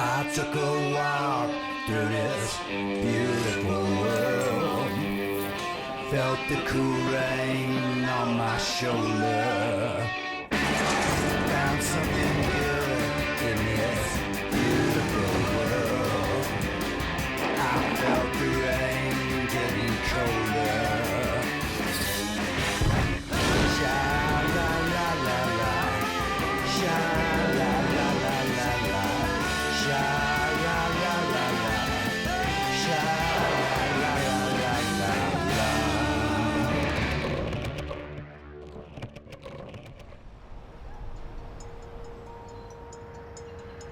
I took a walk through this beautiful world, felt the cool rain on my shoulder, found something good in this beautiful world. I felt the rain getting colder. Sha-la-la-la-la, sha-la-la-la-la-la, sha-la-la-la-la, sha-la-la-la-la-la.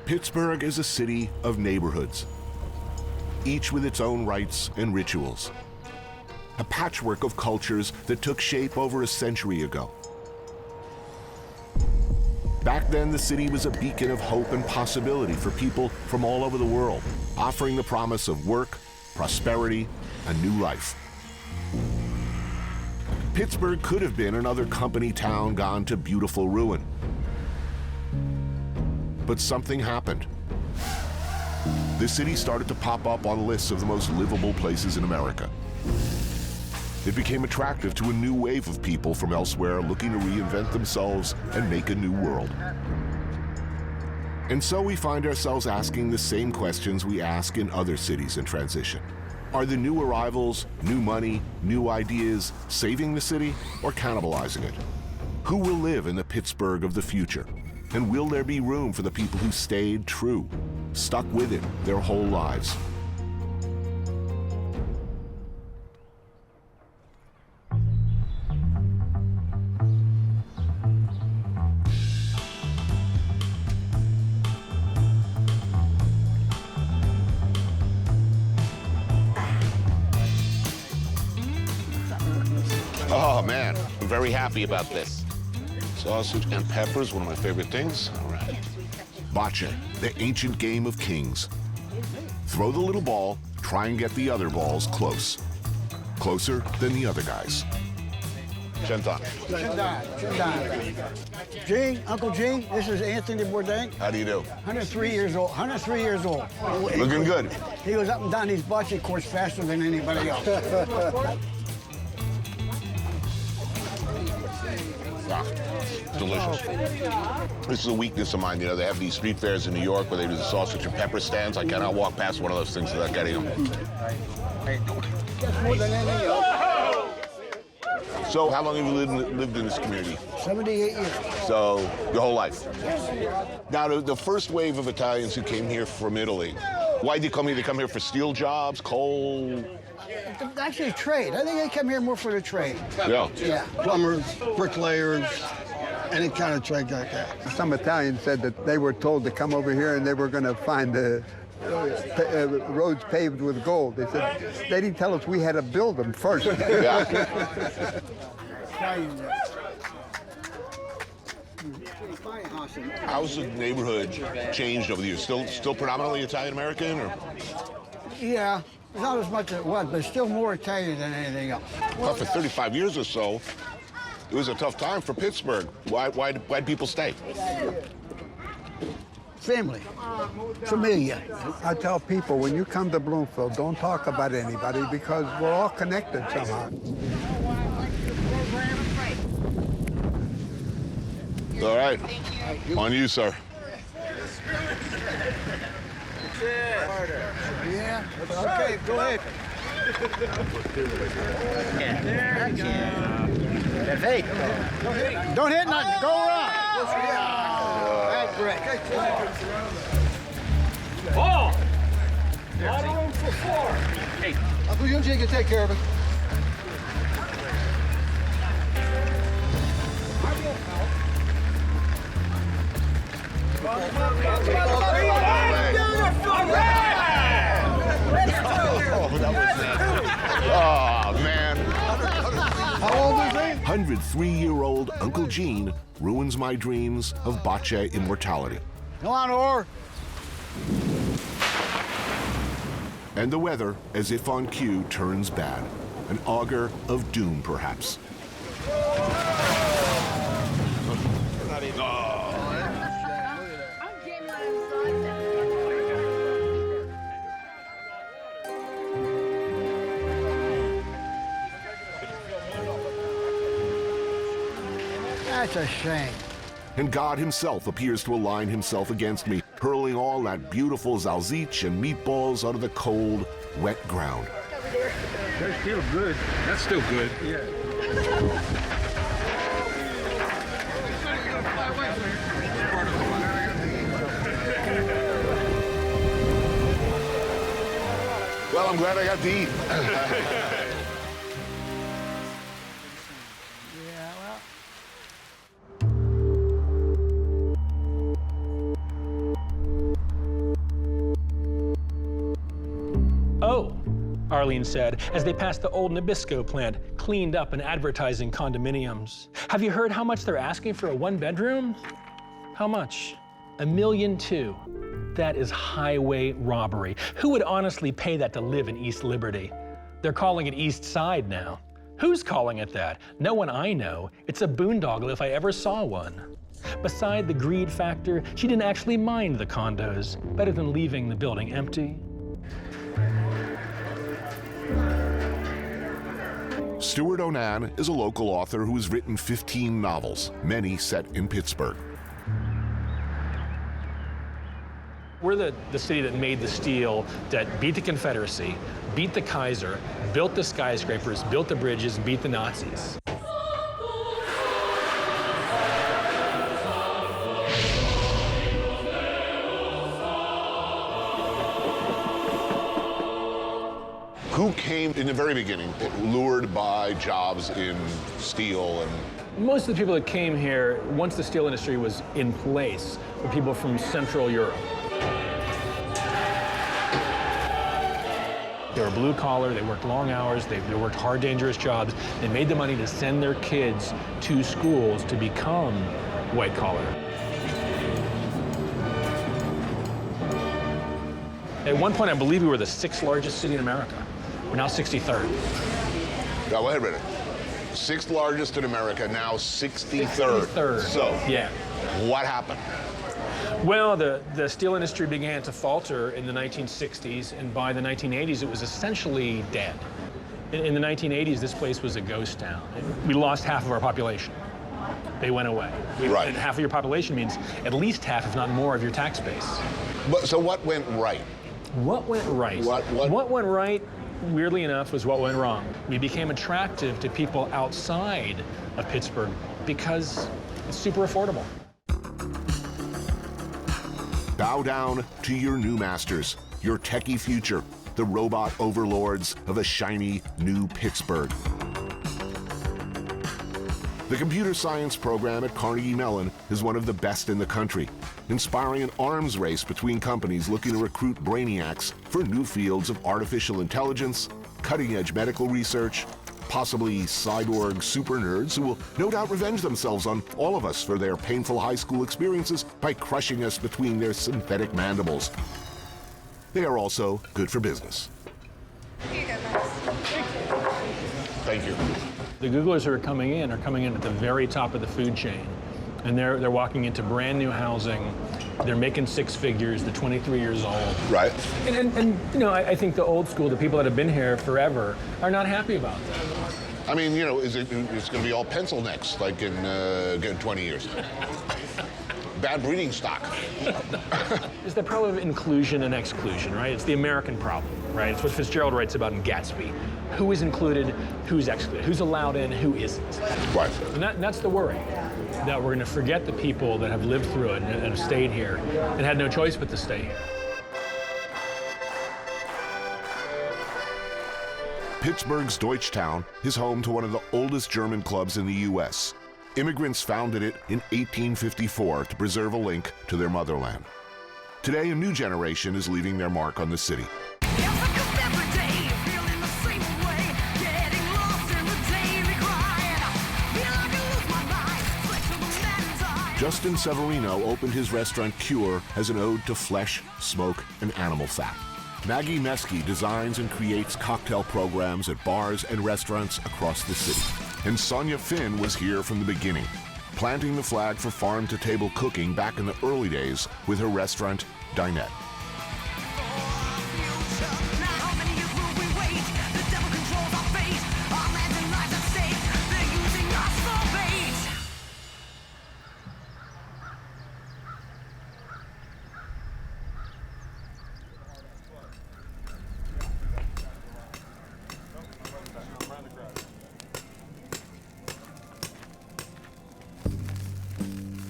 Pittsburgh is a city of neighborhoods, each with its own rites and rituals. A patchwork of cultures that took shape over a century ago. Back then, the city was a beacon of hope and possibility for people from all over the world, offering the promise of work, prosperity, a new life. Pittsburgh could have been another company town gone to beautiful ruin. But something happened. The city started to pop up on lists of the most livable places in America. It became attractive to a new wave of people from elsewhere looking to reinvent themselves and make a new world. And so we find ourselves asking the same questions we ask in other cities in transition. Are the new arrivals, new money, new ideas saving the city or cannibalizing it? Who will live in the Pittsburgh of the future? And will there be room for the people who stayed true, stuck with it their whole lives? Oh man, I'm very happy about this. Sausage and peppers, one of my favorite things. All right. Bocce, the ancient game of kings. Throw the little ball, try and get the other balls close. Closer than the other guys. Cent'anni. Gene, Uncle Gene, this is Anthony Bourdain. How do you do? 103 years old. 103 years old. Looking good. He goes up and down these bocce courts faster than anybody else. Wow. Delicious. This is a weakness of mine. You know, they have these street fairs in New York where they do the sausage and pepper stands. I cannot walk past one of those things without getting them. That's more than anything else. So, how long have you lived in this community? 78 years. So, your whole life? Now, the first wave of Italians who came here from Italy, why did they come here? They come here for steel jobs, coal? Actually, trade. I think they come here more for the trade. Yeah. Yeah. Plumbers, bricklayers, any kind of trade like that. Some Italians said that they were told to come over here and they were going to find the roads paved with gold. They said, they didn't tell us we had to build them first. Yeah. How's the neighborhood changed over the years? Still predominantly Italian-American, or? Yeah. It's not as much as it was, but it's still more Italian than anything else. Well, for 35 years or so, it was a tough time for Pittsburgh. Why'd people stay? Family. Familia. I tell people, when you come to Bloomfield, don't talk about anybody because we're all connected somehow. All right. On you, sir. Yeah. Okay, go ahead. Perfetto. Don't hit nothing. Go around. That's great. Oh! Lot of room for four. Hey. Uncle Eugene can take care of it. Oh, man. How old is he? 103-year-old Uncle Gene ruins my dreams of bocce immortality. Come on, Orr. And the weather, as if on cue, turns bad. An augur of doom, perhaps. That's a shame. And God himself appears to align himself against me, hurling all that beautiful zalzich and meatballs onto the cold, wet ground. That's still good. That's still good. Yeah. Well, I'm glad I got to eat. Yeah, well. Oh, Arlene said, as they passed the old Nabisco plant, cleaned up and advertising condominiums. Have you heard how much they're asking for a one-bedroom? How much? $1.2 million. That is highway robbery. Who would honestly pay that to live in East Liberty? They're calling it East Side now. Who's calling it that? No one I know. It's a boondoggle if I ever saw one. Beside the greed factor, she didn't actually mind the condos. Better than leaving the building empty. Stuart Onan is a local author who has written 15 novels, many set in Pittsburgh. We're the city that made the steel, that beat the Confederacy, beat the Kaiser, built the skyscrapers, built the bridges, and beat the Nazis. Who came in the very beginning, lured by jobs in steel and... Most of the people that came here, once the steel industry was in place, were people from Central Europe. They were blue collar, they worked long hours, they worked hard, dangerous jobs. They made the money to send their kids to schools to become white collar. At one point, I believe we were the 6th largest city in America. We're now 63rd. Now, wait a minute. 6th largest in America, now 63rd. 63rd. So, yeah. What happened? Well, the steel industry began to falter in the 1960s, and by the 1980s, it was essentially dead. In the 1980s, this place was a ghost town. We lost half of our population. They went away. Right. And half of your population means at least half, if not more, of your tax base. But, so what went right? What went right? What went right, weirdly enough, was what went wrong. We became attractive to people outside of Pittsburgh because it's super affordable. Bow down to your new masters, your techie future, the robot overlords of a shiny new Pittsburgh. The computer science program at Carnegie Mellon is one of the best in the country, inspiring an arms race between companies looking to recruit brainiacs for new fields of artificial intelligence, cutting-edge medical research, possibly cyborg super nerds who will no doubt revenge themselves on all of us for their painful high school experiences by crushing us between their synthetic mandibles. They are also good for business. Thank you. The Googlers who are coming in at the very top of the food chain. And they're walking into brand new housing. They're making 6 figures. They're 23 years old. Right. And you know, I think the old school, the people that have been here forever, are not happy about that. I mean, you know, it's going to be all pencil necks like in 20 years. Bad breeding stock. It's the problem of inclusion and exclusion, right? It's the American problem, right? It's what Fitzgerald writes about in Gatsby. Who is included, who's excluded, who's allowed in, who isn't. Right. And that's the worry, that we're going to forget the people that have lived through it and have stayed here and had no choice but to stay here. Pittsburgh's Deutschtown is home to one of the oldest German clubs in the U.S. Immigrants founded it in 1854 to preserve a link to their motherland. Today, a new generation is leaving their mark on the city. Justin Severino opened his restaurant Cure as an ode to flesh, smoke, and animal fat. Maggie Meski designs and creates cocktail programs at bars and restaurants across the city. And Sonia Finn was here from the beginning, planting the flag for farm-to-table cooking back in the early days with her restaurant, Dinette.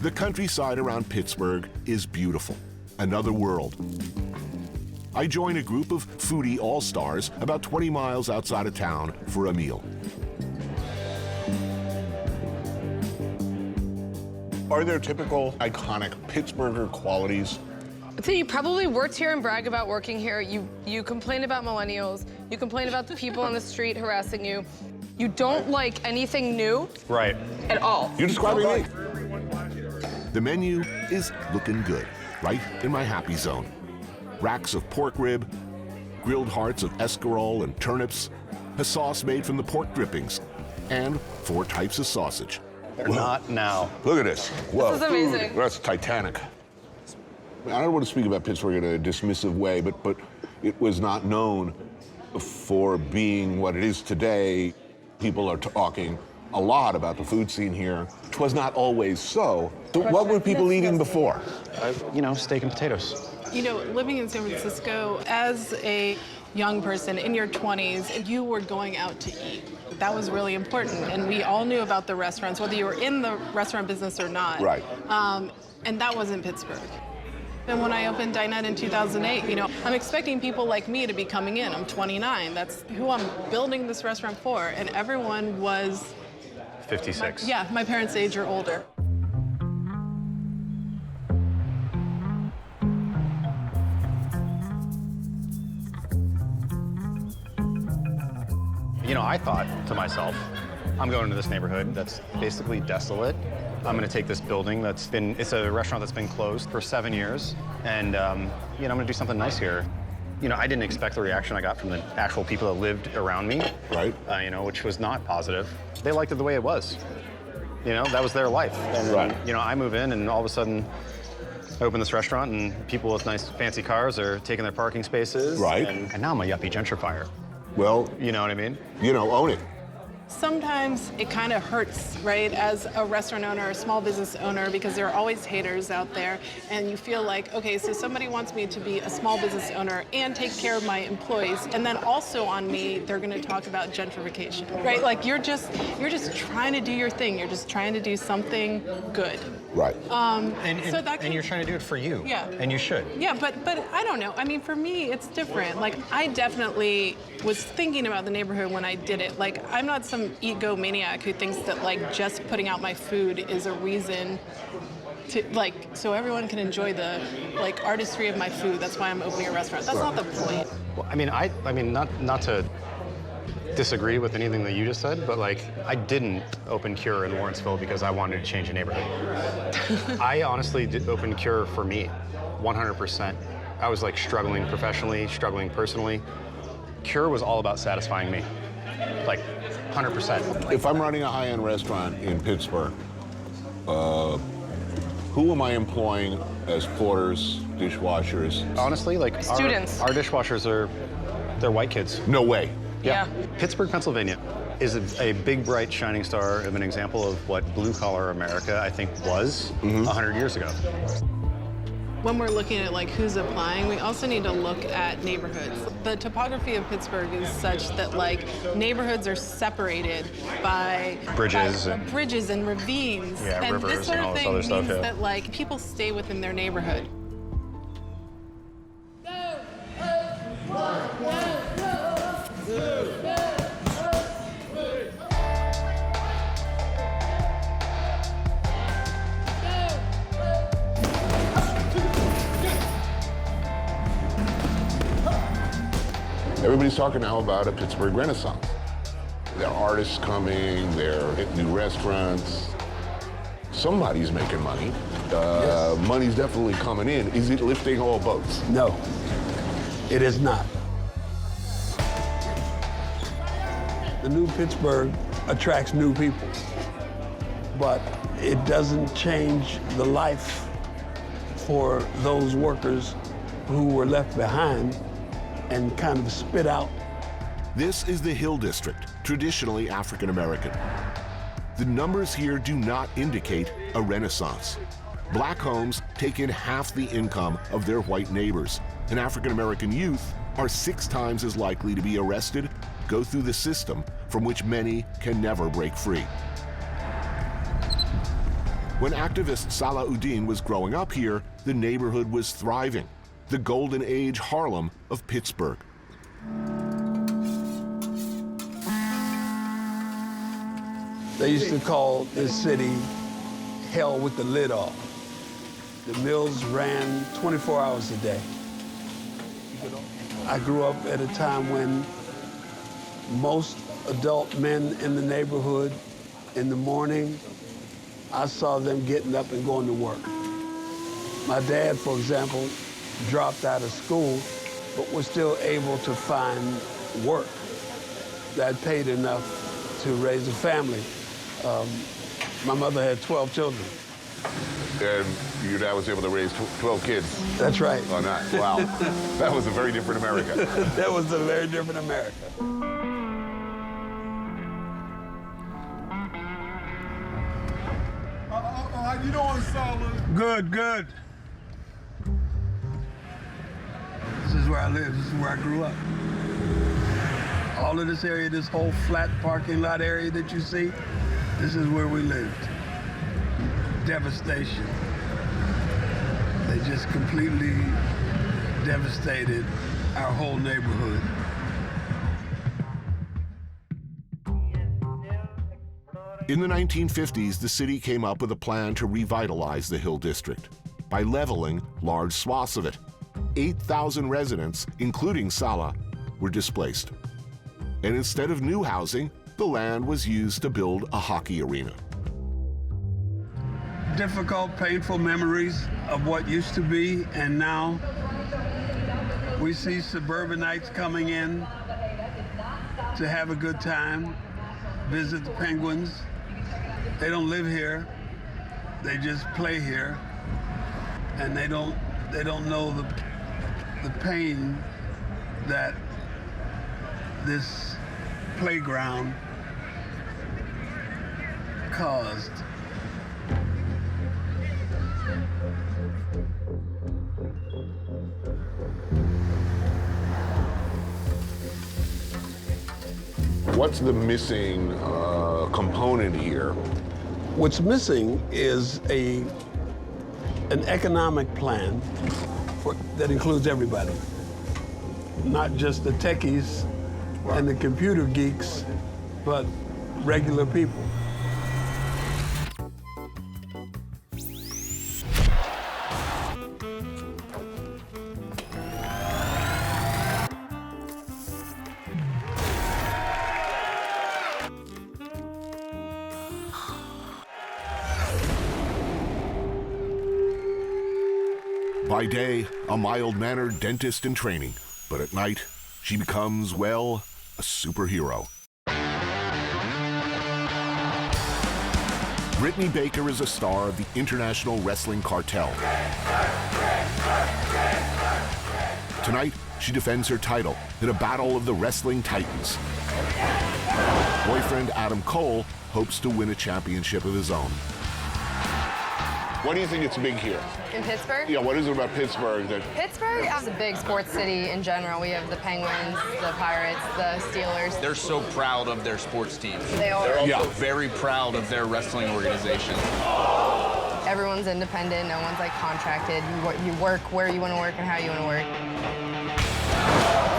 The countryside around Pittsburgh is beautiful, another world. I join a group of foodie all-stars about 20 miles outside of town for a meal. Are there typical, iconic Pittsburgher qualities? So you probably worked here and brag about working here. You complain about millennials. You complain about the people on the street harassing you. You don't like anything new. Right. At all. You're describing me. The menu is looking good, right in my happy zone. Racks of pork rib, grilled hearts of escarole and turnips, a sauce made from the pork drippings, and 4 types of sausage. They're not now. Look at this. Whoa. This is amazing. That's Titanic. I don't want to speak about Pittsburgh in a dismissive way, but it was not known for being what it is today. People are talking a lot about the food scene here. It was not always so. So what were people eating before? Steak and potatoes. Living in San Francisco, as a young person in your 20s, you were going out to eat. That was really important, and we all knew about the restaurants, whether you were in the restaurant business or not. Right. And that wasn't Pittsburgh. And when I opened Dinette in 2008, I'm expecting people like me to be coming in. I'm 29. That's who I'm building this restaurant for, and everyone was 56. my parents' age or older. I thought to myself, I'm going to this neighborhood that's basically desolate. I'm going to take this building it's a restaurant that's been closed for 7 years, and I'm going to do something nice here. I didn't expect the reaction I got from the actual people that lived around me. Right. Which was not positive. They liked it the way it was. That was their life. And, right. I move in, and all of a sudden, I open this restaurant, and people with nice, fancy cars are taking their parking spaces. Right. And now I'm a yuppie gentrifier. Well, You know what I mean? Own it. Sometimes it kind of hurts, right, as a restaurant owner, a small business owner, because there are always haters out there, and you feel like, okay, so somebody wants me to be a small business owner and take care of my employees, and then also on me, they're going to talk about gentrification, right? Like you're just trying to do your thing. You're just trying to do something good. Right. And you're trying to do it for you. Yeah. And you should. Yeah, but I don't know. I mean, for me, it's different. Like, I definitely was thinking about the neighborhood when I did it. Like, I'm not some egomaniac who thinks that, like, just putting out my food is a reason to, like, so everyone can enjoy the, like, artistry of my food. That's why I'm opening a restaurant. That's not the point. Well, I mean, not to disagree with anything that you just said, but like, I didn't open Cure in Lawrenceville because I wanted to change the neighborhood. I honestly did open Cure for me, 100%. I was like struggling professionally, struggling personally. Cure was all about satisfying me, like 100%. If I'm running a high-end restaurant in Pittsburgh, who am I employing as porters, dishwashers? Honestly, like Students. Our dishwashers they're white kids. No way. Yeah. Pittsburgh, Pennsylvania is a big, bright, shining star of an example of what blue-collar America, I think, was 100 years ago. When we're looking at, like, who's applying, we also need to look at neighborhoods. The topography of Pittsburgh is such that, like, neighborhoods are separated by bridges and ravines. Yeah, and rivers this sort and of all this thing other stuff, means yeah. that, like, people stay within their neighborhood. Everybody's talking now about a Pittsburgh Renaissance. There are artists coming, there are new restaurants. Somebody's making money. Yes. Money's definitely coming in. Is it lifting all boats? No, it is not. The new Pittsburgh attracts new people, but it doesn't change the life for those workers who were left behind and kind of spit out. This is the Hill District, traditionally African American. The numbers here do not indicate a renaissance. Black homes take in half the income of their white neighbors, and African American youth are 6 times as likely to be arrested, go through the system from which many can never break free. When activist Salahuddin was growing up here, the neighborhood was thriving, the golden age Harlem of Pittsburgh. They used to call this city hell with the lid off. The mills ran 24 hours a day. I grew up at a time when most adult men in the neighborhood, in the morning, I saw them getting up and going to work. My dad, for example, dropped out of school, but was still able to find work that paid enough to raise a family. My mother had 12 children. And your dad was able to raise 12 kids? That's right. Oh, nice. Wow. That was a very different America. That was a very different America. How you doing, Solid? Good, good. This is where I live. This is where I grew up. All of this area, this whole flat parking lot area that you see, this is where we lived. Devastation. They just completely devastated our whole neighborhood. In the 1950s, the city came up with a plan to revitalize the Hill District by leveling large swaths of it. 8,000 residents, including Salah, were displaced. And instead of new housing, the land was used to build a hockey arena. Difficult, painful memories of what used to be, and now we see suburbanites coming in to have a good time, visit the Penguins. They don't live here, they just play here, and they don't know the pain that this playground caused. What's the missing component here? What's missing is an economic plan that includes everybody, not just the techies and the computer geeks, but regular people. By day, a mild-mannered dentist in training, but at night, she becomes, well, a superhero. Brittany Baker is a star of the International Wrestling Cartel. Tonight, she defends her title in a battle of the Wrestling Titans. Boyfriend Adam Cole hopes to win a championship of his own. Why do you think it's big here? In Pittsburgh? Yeah, what is it about Pittsburgh that... Pittsburgh is a big sports city in general. We have the Penguins, the Pirates, the Steelers. They're so proud of their sports teams. They are. They're also very proud of their wrestling organization. Everyone's independent. No one's like contracted. You work where you want to work and how you want to work.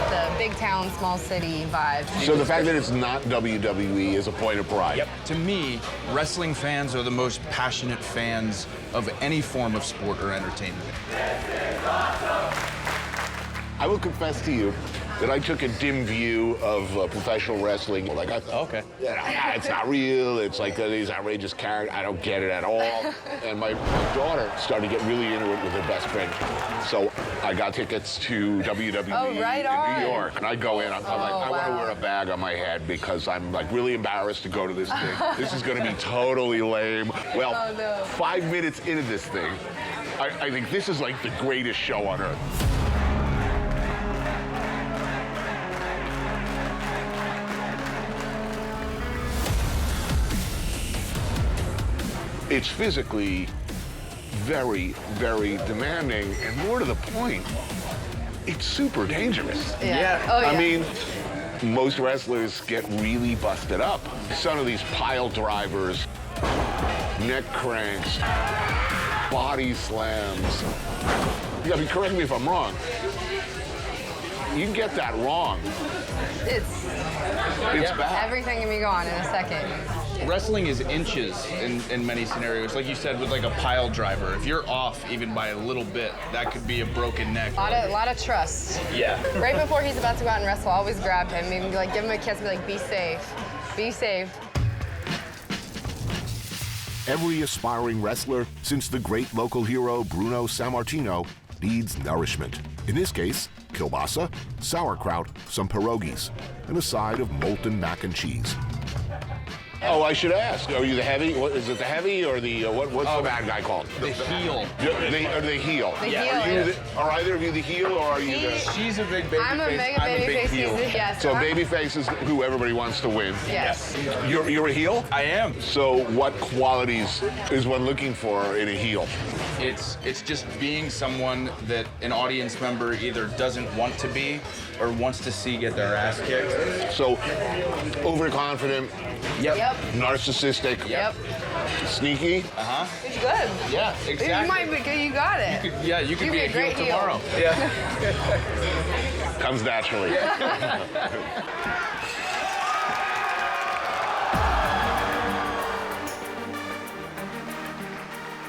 The big town, small city vibe. So the fact that it's not WWE is a point of pride. Yep. To me, wrestling fans are the most passionate fans of any form of sport or entertainment. I will confess to you, that I took a dim view of professional wrestling. Like I thought, okay, yeah, it's not real. It's like these outrageous characters. I don't get it at all. And my daughter started to get really into it with her best friend. So I got tickets to WWE in New York, and I go in. I'm like, I want to wear a bag on my head because I'm like really embarrassed to go to this thing. This is going to be totally lame. Well, 5 minutes into this thing, I think this is like the greatest show on earth. It's physically very, very demanding, and more to the point, it's super dangerous. Yeah. Oh, yeah. I mean, most wrestlers get really busted up. Some of these pile drivers, neck cranks, body slams. I mean, correct me if I'm wrong. You can get that wrong. It's bad. Everything can be gone in a second. Wrestling is inches in many scenarios. Like you said, with like a pile driver, if you're off even by a little bit, that could be a broken neck. A lot of trust. Yeah. Right before he's about to go out and wrestle, I always grab him, maybe like give him a kiss, and be like, be safe. Be safe. Every aspiring wrestler, since the great local hero Bruno Sammartino, needs nourishment. In this case, kielbasa, sauerkraut, some pierogies, and a side of molten mac and cheese. Oh, I should ask. Are you the heavy? What, is it the heavy or the what's the bad guy called? The heel. The heel. The heel. Are either of you the heel or are you the? She's a big baby I'm a face. mega baby face. heel. Yes. So babyface is who everybody wants to win. Yes. You're a heel? I am. So what qualities is one looking for in a heel? It's just being someone that an audience member either doesn't want to be or wants to see get their ass kicked. So overconfident. Yep. Narcissistic. Yep. Sneaky. It's good. Yeah, exactly. You might be good. You got it. You could be a great heel tomorrow. Yeah. Comes naturally.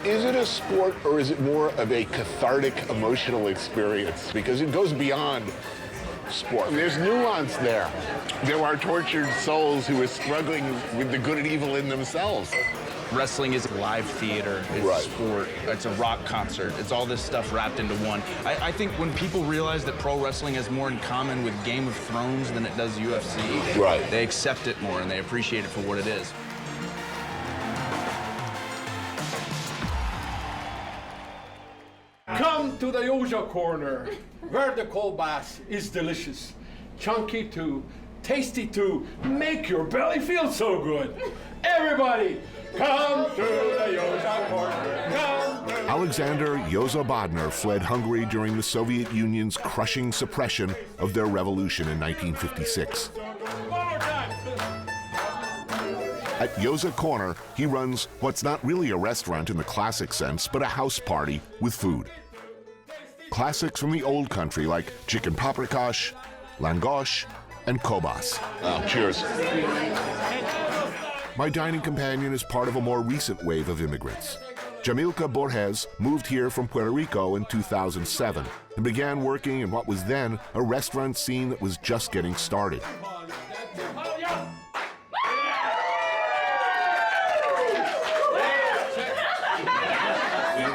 Is it a sport or is it more of a cathartic emotional experience? Because it goes beyond sport. There's nuance there. There are tortured souls who are struggling with the good and evil in themselves. Wrestling is live theater, it's sport, it's a rock concert, it's all this stuff wrapped into one. I think when people realize that pro wrestling has more in common with Game of Thrones than it does UFC, they accept it more and they appreciate it for what it is. Come to the Yoja corner, where the kielbasa is delicious, chunky too, tasty too, make your belly feel so good. Everybody, come to the Yoja corner. Come to Alexander Yoza Bodnar fled Hungary during the Soviet Union's crushing suppression of their revolution in 1956. At Yoza Corner, he runs what's not really a restaurant in the classic sense, but a house party with food. Classics from the old country like chicken paprikash, langosh, and kobas. Cheers. My dining companion is part of a more recent wave of immigrants. Jamilka Borges moved here from Puerto Rico in 2007 and began working in what was then a restaurant scene that was just getting started.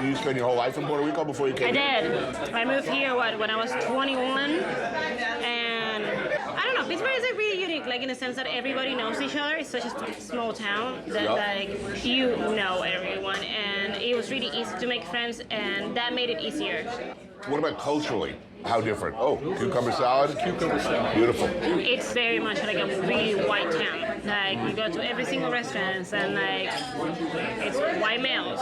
You spent your whole life in Puerto Rico before you came I did. I moved here, when I was 21, and I don't know, Pittsburgh is really unique, like in the sense that everybody knows each other. It's such a small town that like you know everyone, and it was really easy to make friends, and that made it easier. What about culturally? How different? Oh, cucumber salad? Cucumber salad. Beautiful. It's very much like a really white town. Like, we go to every single restaurant, and like, it's white males.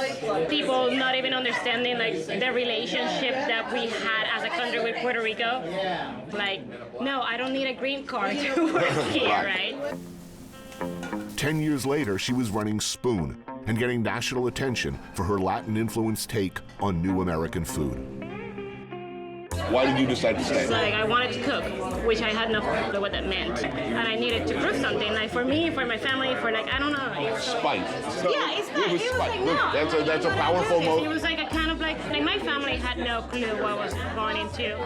People not even understanding like the relationship that we had as a country with Puerto Rico. Like, no, I don't need a green card to work here, right? 10 years later, she was running Spoon and getting national attention for her Latin-influenced take on new American food. Why did you decide to stay? It's like I wanted to cook, which I had no clue what that meant. And I needed to prove something, like for me, for my family, for like, I don't know. Spite. Yeah, it's spite. It was It was spite. like, Look, no. that's a powerful It motive. was like a kind of like my family had no clue what I was going into.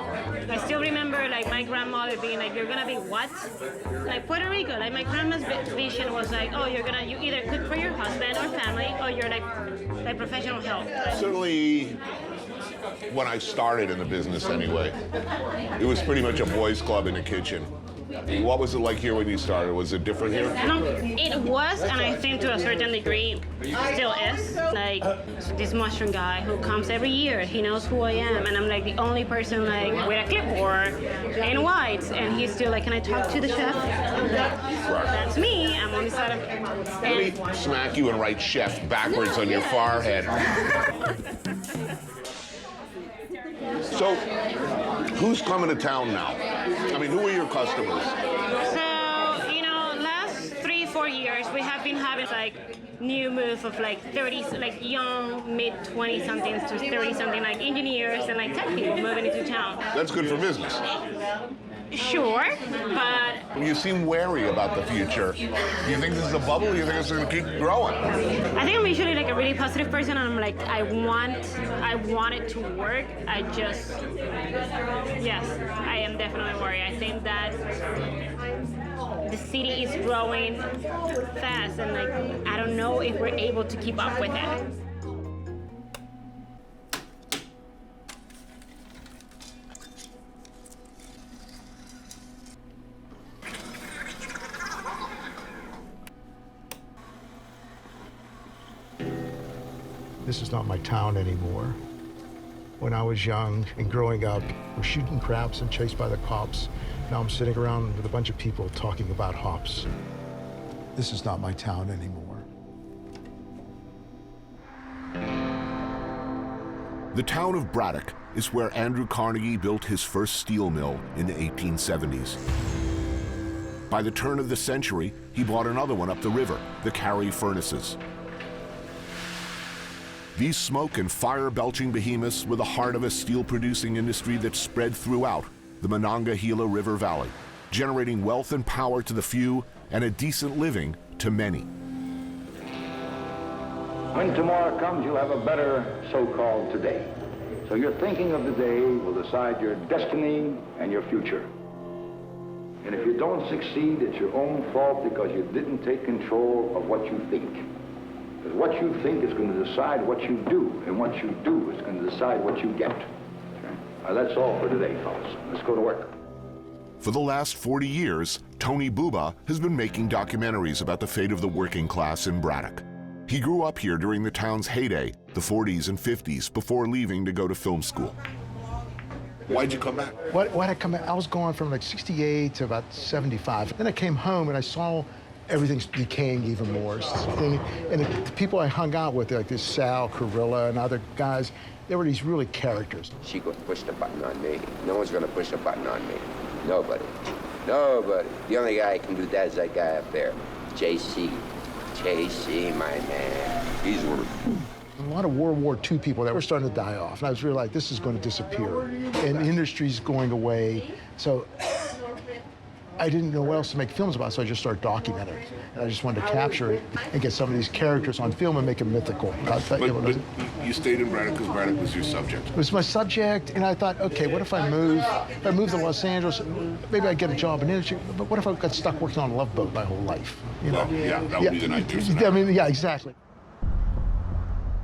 I still remember like my grandmother being like, you're gonna be what? Like Puerto Rico, like my grandma's vision was like, oh, you either cook for your husband or family, or you're like professional help. Certainly, when I started in the business anyway, it was pretty much a boys' club in the kitchen. What was it like here when you started? Was it different here? No, it was, and I think to a certain degree, still is. Like this mushroom guy who comes every year, he knows who I am, and I'm like the only person like with a clipboard in white, and he's still like, can I talk to the chef? That's me. I'm on the side of. Let me smack you and write chef backwards on your forehead. So, who's coming to town now? I mean, who are your customers? So, last 3-4 years, we have been having like new move of like 30, like young, mid-20 somethings to 30 something, like engineers and like tech people moving into town. That's good for business. Sure, but You seem wary about the future. Do you think this is a bubble, or do you think it's going to keep growing? I think I'm usually like a really positive person, and I'm like, I want it to work. Yes, I am definitely worried. I think that the city is growing fast, and like, I don't know if we're able to keep up with it. This is not my town anymore. When I was young and growing up, we're shooting craps and chased by the cops. Now I'm sitting around with a bunch of people talking about hops. This is not my town anymore. The town of Braddock is where Andrew Carnegie built his first steel mill in the 1870s. By the turn of the century, he bought another one up the river, the Carey Furnaces. These smoke and fire-belching behemoths were the heart of a steel-producing industry that spread throughout the Monongahela River Valley, generating wealth and power to the few and a decent living to many. When tomorrow comes, you'll have a better so-called today. So your thinking of the day will decide your destiny and your future. And if you don't succeed, it's your own fault because you didn't take control of what you think. Because what you think is going to decide what you do, and what you do is going to decide what you get. That's all for today, fellas. Let's go to work. For the last 40 years, Tony Buba has been making documentaries about the fate of the working class in Braddock. He grew up here during the town's heyday, the 40s and 50s, before leaving to go to film school. Why'd you come back? Why'd I come back? I was going from like 68 to about 75. Then I came home and I saw everything's decaying even more. And the people I hung out with, like this Sal, Carilla, and other guys, they were these really characters. She gonna push the button on me. No one's gonna push the button on me. Nobody. Nobody. The only guy who can do that is that guy up there, JC. JC, my man. He's working. A lot of World War II people that were starting to die off. And I was really like, this is going to disappear. And the industry's going away. So I didn't know what else to make films about, so I just started documenting. And I just wanted to capture it and get some of these characters on film and make them mythical. But you stayed in Braddock because Braddock was your subject. It was my subject, and I thought, okay, what if I move? If I move to Los Angeles, maybe I'd get a job in industry, but what if I got stuck working on a Love Boat my whole life? You know? Well, yeah, that would be the nightmare. I mean, yeah, exactly.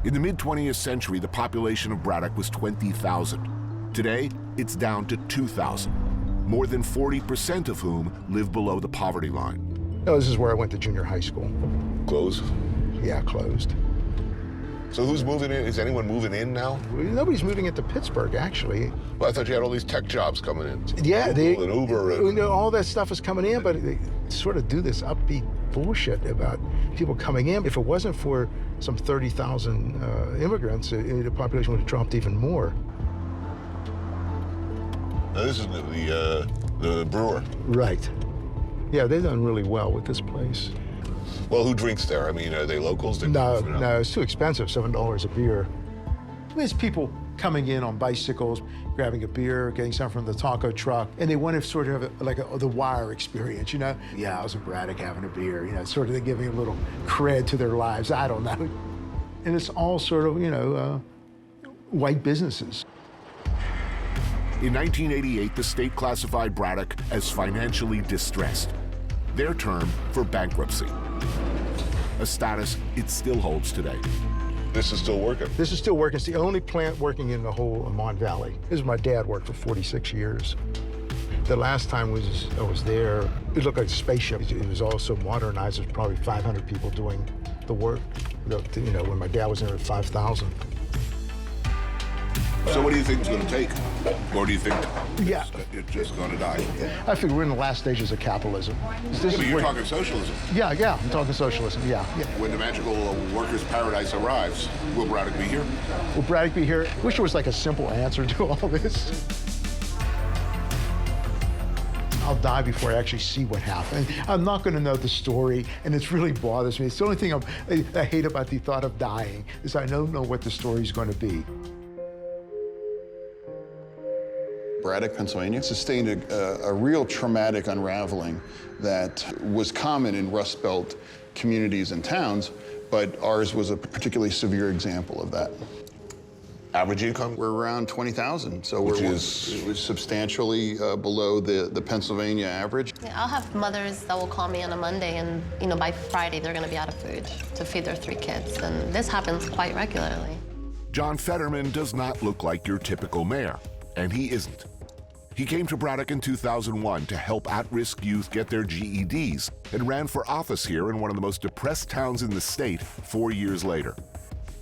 In the mid-20th century, the population of Braddock was 20,000. Today, it's down to 2,000, more than 40% of whom live below the poverty line. No, this is where I went to junior high school. Closed? Yeah, closed. So who's moving in? Is anyone moving in now? Nobody's moving into Pittsburgh, actually. Well, I thought you had all these tech jobs coming in. Yeah, Google and Uber. And... all that stuff is coming in, but they sort of do this upbeat bullshit about people coming in. If it wasn't for some 30,000 immigrants, the population would have dropped even more. Now, this is the brewer. Right. Yeah, they've done really well with this place. Well, who drinks there? I mean, are they locals? No, it's too expensive, $7 a beer. There's people coming in on bicycles, grabbing a beer, getting something from the taco truck, and they want to sort of have the Wire experience, you know? Yeah, I was in Braddock having a beer, you know, sort of giving a little cred to their lives, I don't know. And it's all sort of, you know, white businesses. In 1988, the state classified Braddock as financially distressed, their term for bankruptcy, a status it still holds today. This is still working? This is still working. It's the only plant working in the whole Mon Valley. This is my dad worked for 46 years. The last time I was there, it looked like a spaceship. It was also modernized. There's probably 500 people doing the work. You know, when my dad was in there, 5,000. So what do you think it's going to take? Or do you think Yeah. it's just going to die? I figure we're in the last stages of capitalism. But you're talking socialism. Yeah, I'm talking socialism, yeah. When the magical workers' paradise arrives, will Braddock be here? Will Braddock be here? Wish there was like a simple answer to all this. I'll die before I actually see what happened. I'm not going to know the story, and it really bothers me. It's the only thing I hate about the thought of dying, is I don't know what the story's going to be. Braddock, Pennsylvania, sustained a real traumatic unraveling that was common in Rust Belt communities and towns, but ours was a particularly severe example of that. Average income? We're around 20,000, so Which we're is substantially below the Pennsylvania average. Yeah, I'll have mothers that will call me on a Monday, and you know, by Friday they're going to be out of food to feed their 3 kids, and this happens quite regularly. John Fetterman does not look like your typical mayor, and he isn't. He came to Braddock in 2001 to help at-risk youth get their GEDs and ran for office here in one of the most depressed towns in the state 4 years later.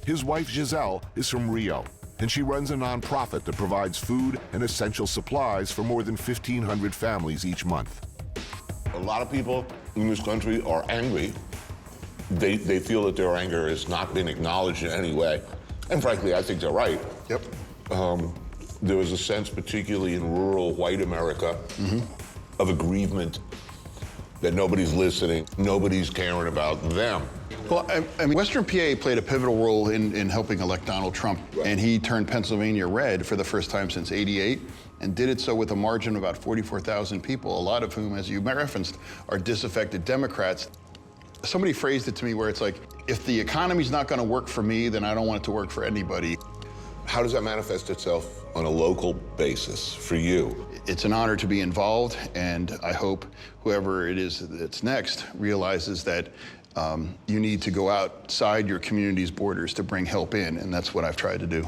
His wife, Giselle, is from Rio, and she runs a nonprofit that provides food and essential supplies for more than 1,500 families each month. A lot of people in this country are angry. They feel that their anger has not been acknowledged in any way. And frankly, I think they're right. Yep. There was a sense, particularly in rural white America, of aggrievement that nobody's listening, nobody's caring about them. Well, I mean, Western PA played a pivotal role in helping elect Donald Trump, and he turned Pennsylvania red for the first time since '88, and did it so with a margin of about 44,000 people, a lot of whom, as you referenced, are disaffected Democrats. Somebody phrased it to me where it's like, if the economy's not going to work for me, then I don't want it to work for anybody. How does that manifest itself on a local basis for you? It's an honor to be involved, and I hope whoever it is that's next realizes that you need to go outside your community's borders to bring help in, and that's what I've tried to do.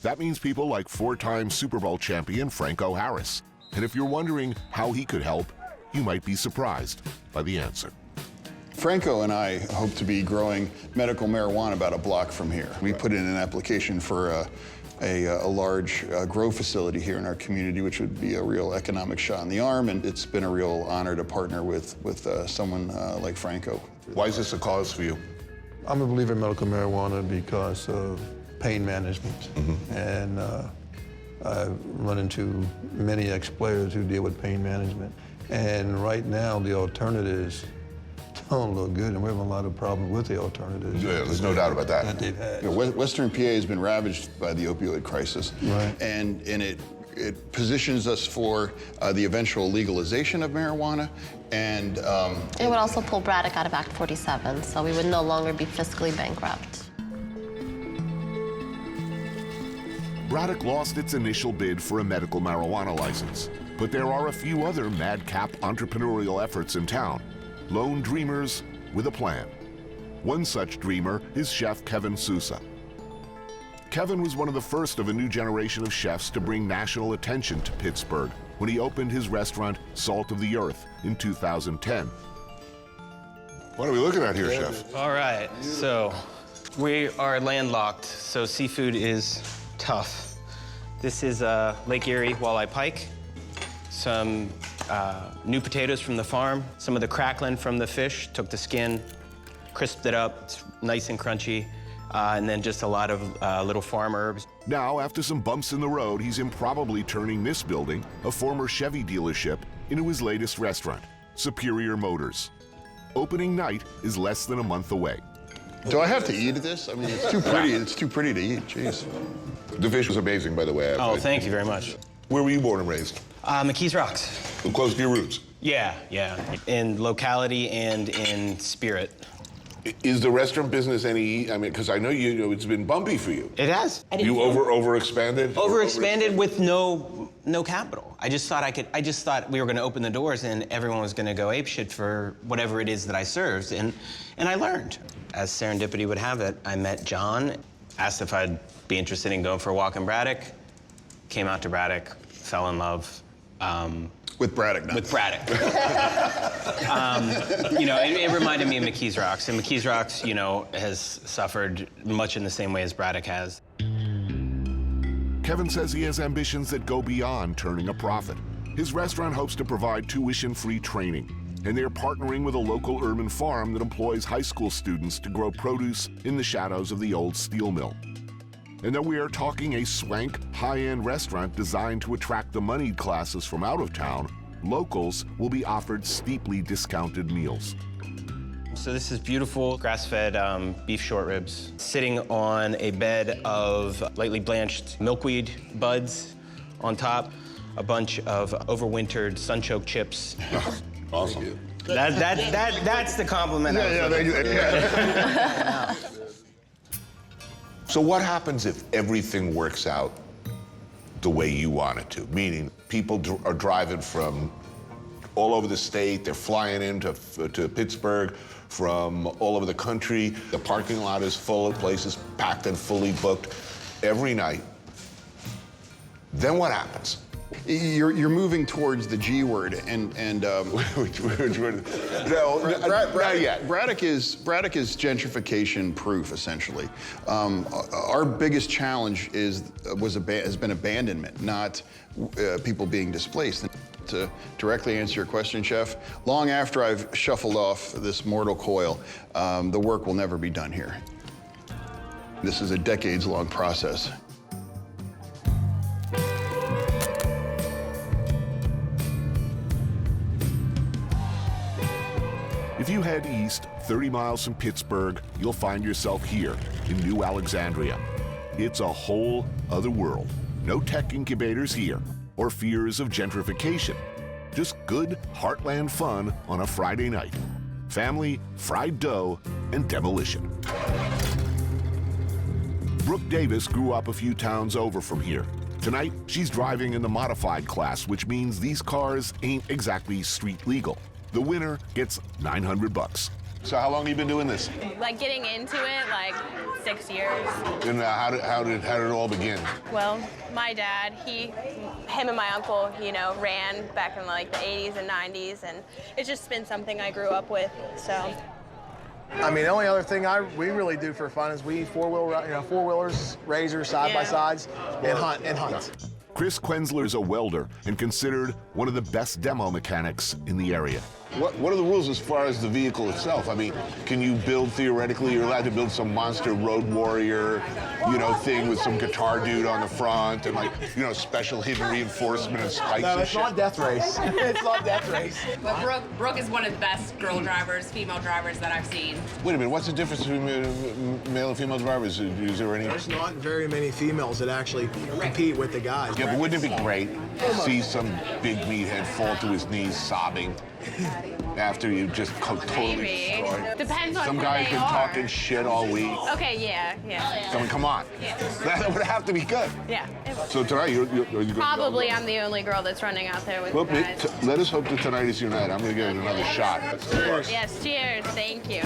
That means people like 4-time Super Bowl champion Franco Harris. And if you're wondering how he could help, you might be surprised by the answer. Franco and I hope to be growing medical marijuana about a block from here. We put in an application for a large grow facility here in our community, which would be a real economic shot in the arm, and it's been a real honor to partner with someone like Franco. Why is this a cause for you? I'm a believer in medical marijuana because of pain management. And I've run into many ex-players who deal with pain management. And right now, the alternatives don't look good, and we have a lot of problems with the alternatives. Yeah, there's no doubt about that. That they've had. You know, Western PA has been ravaged by the opioid crisis. Right. And it positions us for the eventual legalization of marijuana, and It would also pull Braddock out of Act 47, so we would no longer be fiscally bankrupt. Braddock lost its initial bid for a medical marijuana license, but there are a few other madcap entrepreneurial efforts in town. Lone dreamers with a plan. One such dreamer is chef Kevin Sousa. Kevin was one of the first of a new generation of chefs to bring national attention to Pittsburgh when he opened his restaurant, Salt of the Earth, in 2010. What are we looking at here, Chef? All right, so we are landlocked, so seafood is tough. This is Lake Erie walleye pike, some new potatoes from the farm, some of the crackling from the fish, took the skin, crisped it up, it's nice and crunchy, and then just a lot of little farm herbs. Now, after some bumps in the road, he's improbably turning this building, a former Chevy dealership, into his latest restaurant, Superior Motors. Opening night is less than a month away. Do I have to eat this? I mean, it's too pretty. It's too pretty to eat. Jeez. The fish was amazing, by the way. Oh, thank you very much. Where were you born and raised? McKees Rocks. Close to your roots. Yeah. In locality and in spirit. Is the restaurant business any? I mean, because I know it's been bumpy for you. It has. You overexpanded. Overexpanded with no capital. I just thought we were going to open the doors and everyone was going to go apeshit for whatever it is that I served, and I learned. As serendipity would have it, I met John, asked if I'd be interested in going for a walk in Braddock, came out to Braddock, fell in love. With Braddock now. With Braddock. It reminded me of McKees Rocks, and McKees Rocks, has suffered much in the same way as Braddock has. Kevin says he has ambitions that go beyond turning a profit. His restaurant hopes to provide tuition-free training, and they're partnering with a local urban farm that employs high school students to grow produce in the shadows of the old steel mill. And though we are talking a swank, high-end restaurant designed to attract the moneyed classes from out of town, locals will be offered steeply discounted meals. So this is beautiful grass-fed beef short ribs sitting on a bed of lightly blanched milkweed buds on top, a bunch of overwintered sun-choked chips. Awesome. That's the compliment. Yeah. So what happens if everything works out the way you want it to? Meaning people are driving from all over the state, they're flying into Pittsburgh from all over the country. The parking lot is full of places, packed and fully booked every night. Then what happens? You're moving towards the G word, and which word? No, not yet. Braddock is gentrification proof, essentially. Our biggest challenge has been abandonment, not people being displaced. To directly answer your question, Chef, long after I've shuffled off this mortal coil, the work will never be done here. This is a decades-long process. If you head east 30 miles from Pittsburgh, you'll find yourself here in New Alexandria. It's a whole other world. No tech incubators here or fears of gentrification. Just good heartland fun on a Friday night. Family, fried dough, and demolition. Brooke Davis grew up a few towns over from here. Tonight, she's driving in the modified class, which means these cars ain't exactly street legal. The winner gets $900. So how long have you been doing this? Like getting into it, like 6 years. And how did it all begin? Well, my dad, him and my uncle, ran back in like the 80s and 90s, and it's just been something I grew up with, so. I mean, the only other thing we really do for fun is we four-wheelers, razors, side-by-sides, and hunt. Chris Quensler is a welder and considered one of the best demo mechanics in the area. What are the rules as far as the vehicle itself? I mean, can you build, theoretically, you're allowed to build some monster road warrior, thing with some guitar dude on the front and special hidden reinforcement and spikes No, and it's shit? not Death Race. It's not Death Race. But Brooke is one of the best girl drivers, female drivers that I've seen. Wait a minute, what's the difference between male and female drivers? Is there any? There's not very many females that actually compete with the guys. Yeah, but wouldn't it be great to see some big meathead fall to his knees sobbing after you just totally Maybe. destroyed? Depends on Some who guy's they been are. talking shit all week. Okay, yeah. I mean, come on. Yeah. That would have to be good. Yeah. So tonight, are you going to Probably I'm the only girl that's running out there with Well, guys. let us hope that tonight is your night. I'm going to give it another shot. Yes, cheers. Thank you.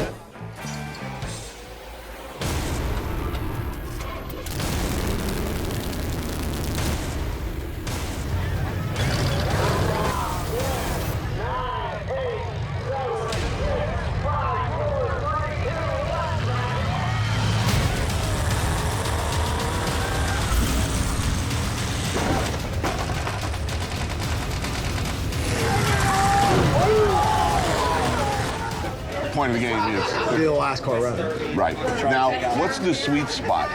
Point of the game is Be the last car running. right. Now, what's the sweet spot?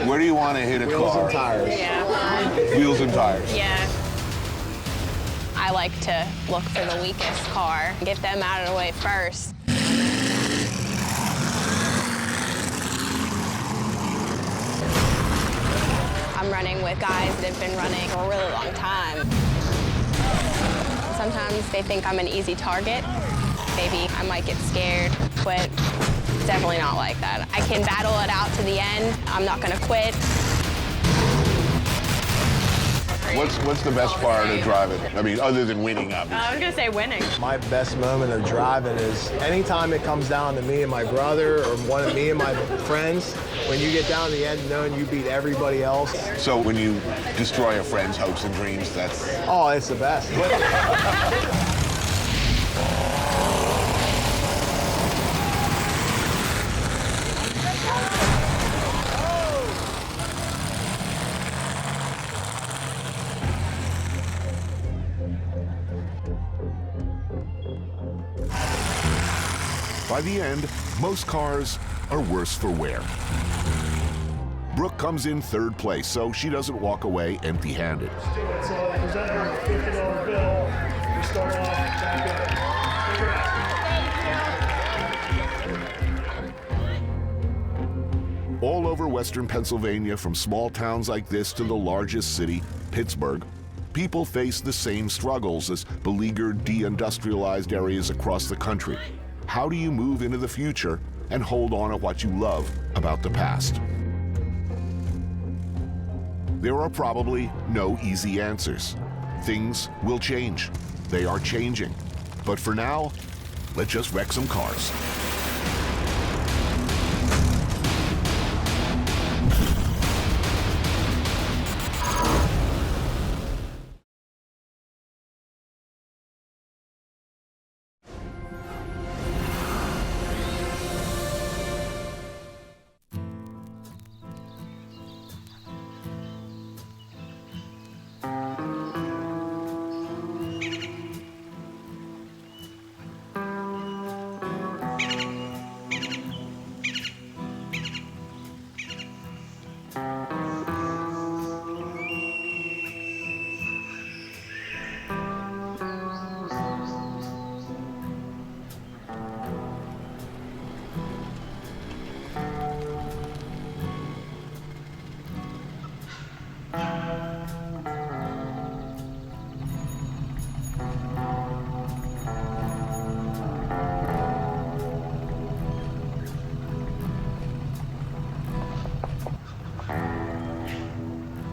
Where do you want to hit a Wheels car? and tires. Yeah. Wheels and tires. Yeah. I like to look for the weakest car, get them out of the way first. with guys that have been running for a really long time. Sometimes they think I'm an easy target. Maybe I might get scared, but it's definitely not like that. I can battle it out to the end. I'm not gonna quit. What's the best part of driving? I mean, other than winning, obviously. I was gonna say winning. My best moment of driving is anytime it comes down to me and my brother or one of me and my friends, when you get down to the end knowing you beat everybody else. So when you destroy a friend's hopes and dreams, that's... Oh, it's the best. By the end, most cars are worse for wear. Brooke comes in third place, so she doesn't walk away empty-handed. So present your $50 bill. We start off back up. All over Western Pennsylvania, from small towns like this to the largest city, Pittsburgh, people face the same struggles as beleaguered, deindustrialized areas across the country. How do you move into the future and hold on to what you love about the past? There are probably no easy answers. Things will change. They are changing. But for now, let's just wreck some cars.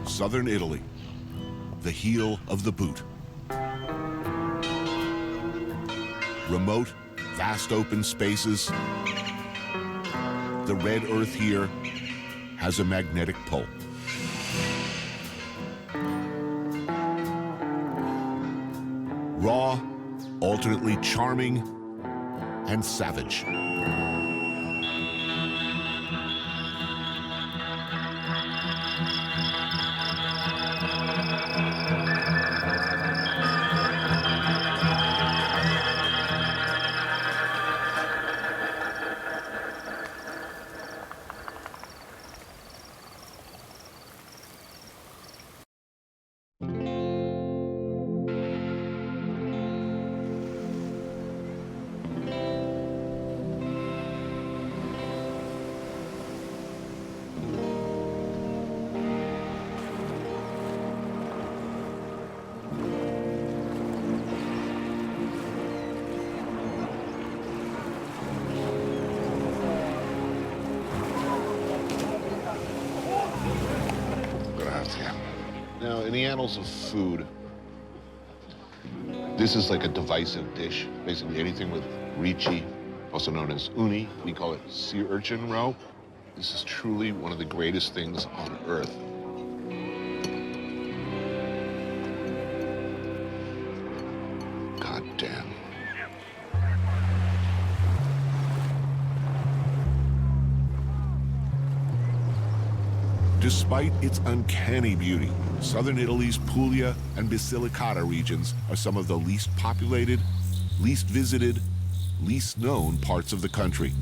Southern Italy, the heel of the boot. Remote, vast open spaces. The red earth here has a magnetic pull. Raw, alternately charming, and savage. Now, in the annals of food, this is like a divisive dish. Basically anything with ricci, also known as uni, we call it sea urchin roe. This is truly one of the greatest things on earth. God damn. Despite its uncanny beauty, southern Italy's Puglia and Basilicata regions are some of the least populated, least visited, least known parts of the country.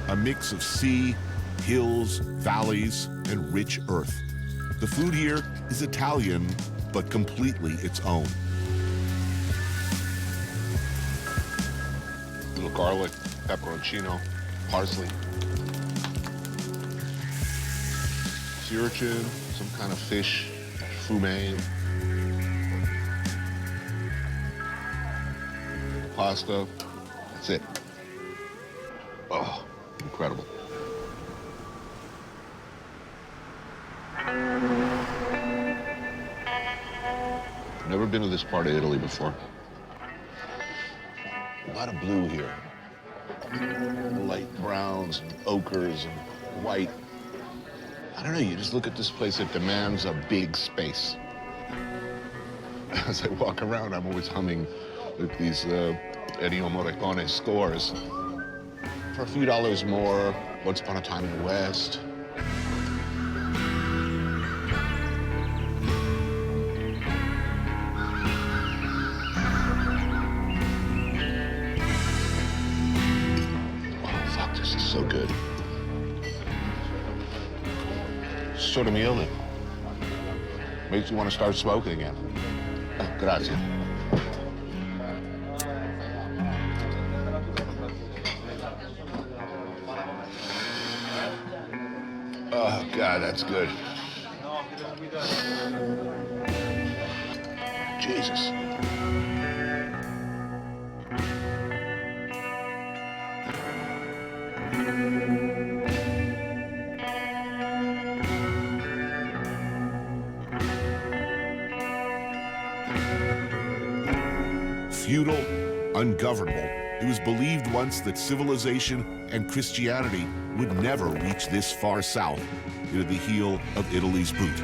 A mix of sea, hills, valleys, and rich earth. The food here is Italian, but completely its own. A little garlic, pepperoncino, parsley. Sea urchin, some kind of fish, fumet. Pasta, that's it. Oh, incredible. Never been to this part of Italy before. A lot of blue here. Light browns and ochres and white. I don't know, you just look at this place, it demands a big space. As I walk around, I'm always humming with these Ennio Morricone scores. For a few dollars more, Once Upon a Time in the West. So good. Sort of meal that makes you want to start smoking again. Oh, grazie. Oh, God, that's good. Jesus. Feudal, ungovernable, it was believed once that civilization and Christianity would never reach this far south into the heel of Italy's boot.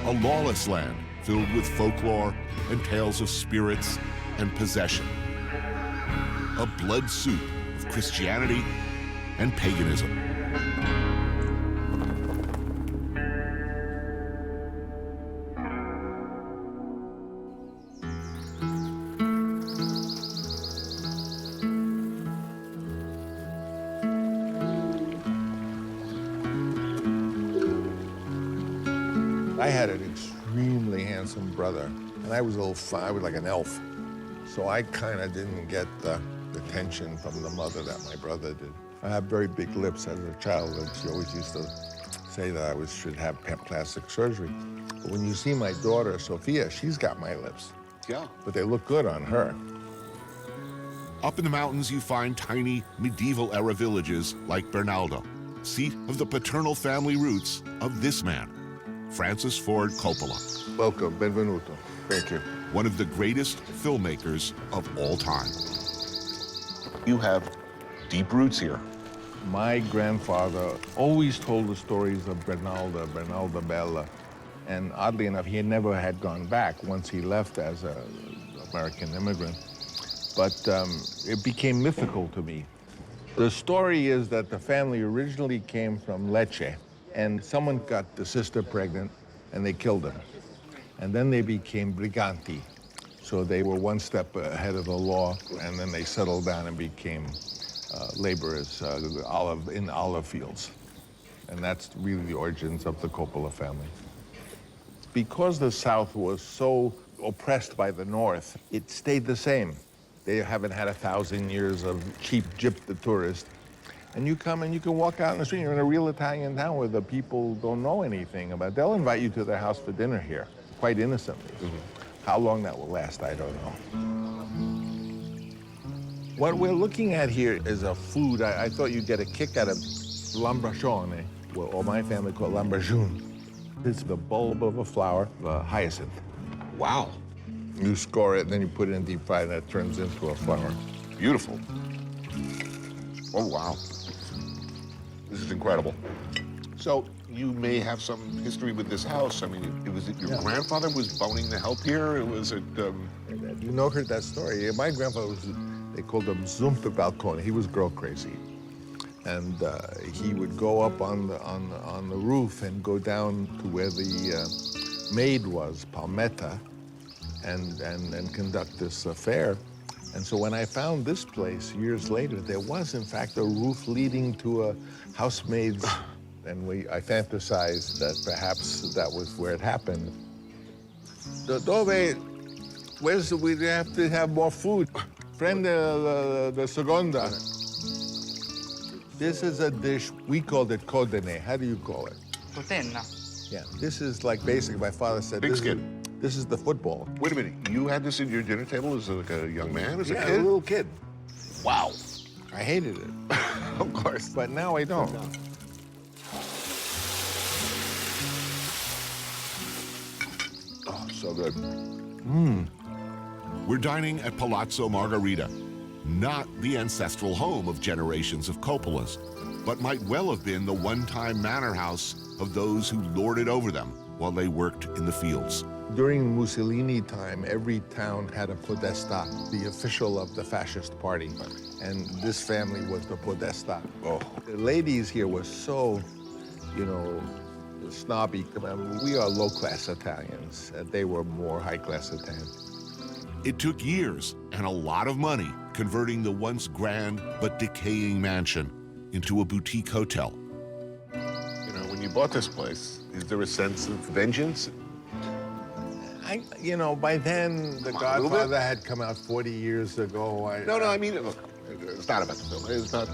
A lawless land filled with folklore and tales of spirits and possession. A blood soup of Christianity and paganism. I had an extremely handsome brother, and I was I was like an elf. So I kind of didn't get the attention from the mother that my brother did. I had very big lips as a child, and she always used to say that I should have plastic surgery. But when you see my daughter, Sophia, she's got my lips. Yeah. But they look good on her. Up in the mountains, you find tiny medieval-era villages like Bernaldo, seat of the paternal family roots of this man, Francis Ford Coppola. Welcome, benvenuto. Thank you. One of the greatest filmmakers of all time. You have deep roots here. My grandfather always told the stories of Bernalda Bella. And oddly enough, he never had gone back once he left as an American immigrant. But it became mythical to me. The story is that the family originally came from Lecce, and someone got the sister pregnant, and they killed her. And then they became briganti. So they were one step ahead of the law, and then they settled down and became laborers in olive fields. And that's really the origins of the Coppola family. Because the South was so oppressed by the North, it stayed the same. They haven't had 1,000 years of cheap gyp the tourist. And you come and you can walk out in the street, you're in a real Italian town where the people don't know anything about it. They'll invite you to their house for dinner here, quite innocently. How long that will last, I don't know. What we're looking at here is a food. I thought you'd get a kick out of lambrascione, or my family call it lambrajune. It's the bulb of a flower, the hyacinth. Wow. You score it, and then you put it in deep fry, and that turns into a flower. Beautiful. Oh, wow. This is incredible. So you may have some history with this house. I mean, was it your grandfather was boning the help here? Or was it? You know, heard that story. My grandfather was, they called him Zumpe Balcone. He was girl crazy. And he would go up on the roof and go down to where the maid was, Palmetta, and conduct this affair. And so when I found this place years later, there was in fact a roof leading to a housemaid's, and I fantasized that perhaps that was where it happened. Dove, we have to have more food. Prende the seconda. This is a dish, we called it codene. How do you call it? Potenna. Yeah, this is like basically, my father said, Big this skin. This is the football. Wait a minute, you had this at your dinner table as like a young man, as a Yeah, kid? a little kid. Wow. I hated it. Of course. But now I don't. Oh, so good. We're dining at Palazzo Margherita, not the ancestral home of generations of Coppolas, but might well have been the one-time manor house of those who lorded over them while they worked in the fields. During Mussolini time, every town had a podesta, the official of the fascist party. And this family was the podesta. Oh. The ladies here were so, you know, snobby. I mean, we are low-class Italians. They were more high-class Italians. It took years and a lot of money converting the once grand but decaying mansion into a boutique hotel. You know, when you bought this place, is there a sense of vengeance? You know, by then, The Godfather had come out 40 years ago. No, I mean, look, it's not about the film. It's about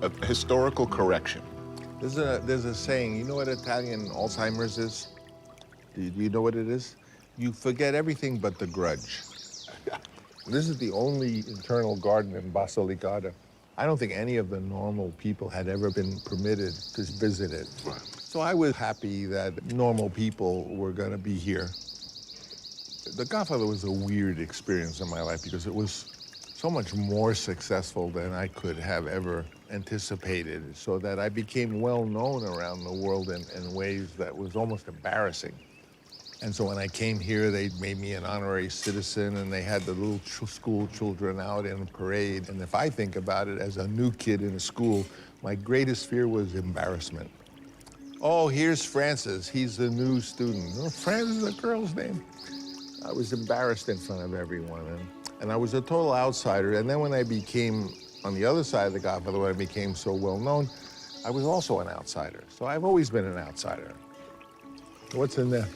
a historical correction. There's a saying, you know what Italian Alzheimer's is? Do you know what it is? You forget everything but the grudge. This is the only internal garden in Basilicata. I don't think any of the normal people had ever been permitted to visit it. Right. So I was happy that normal people were going to be here. The Godfather was a weird experience in my life because it was so much more successful than I could have ever anticipated, so that I became well known around the world in ways that was almost embarrassing. And so when I came here, they made me an honorary citizen, and they had the little school children out in a parade. And if I think about it, as a new kid in a school, my greatest fear was embarrassment. Oh, here's Francis. He's the new student. Oh, Francis is a girl's name. I was embarrassed in front of everyone, and I was a total outsider. And then when I became, on the other side of the Godfather, when I became so well known, I was also an outsider. So I've always been an outsider. What's in there?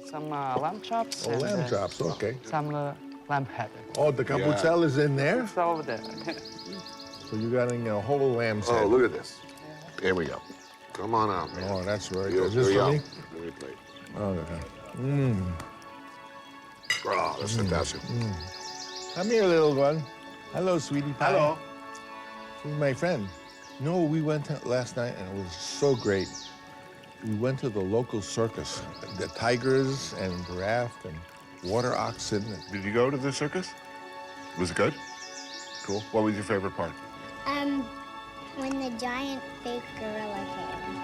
Some lamb chops. Oh, and, lamb chops, okay. Some lamb head. Oh, the capucel is in there? It's over there. So you're getting a whole lamb's head. Oh, look at this. Here we go. Come on out, man. Oh, that's very You're- good. Is this you're for me? young. Give me a plate. Oh, okay. Mmm. Oh, that's fantastic. Come here, little one. Hello, sweetie pie. Hello. This is my friend. No, we went last night, and it was so great. We went to the local circus. The tigers and giraffe and water oxen. Did you go to the circus? Was it good? Cool. What was your favorite part? When the giant fake gorilla came.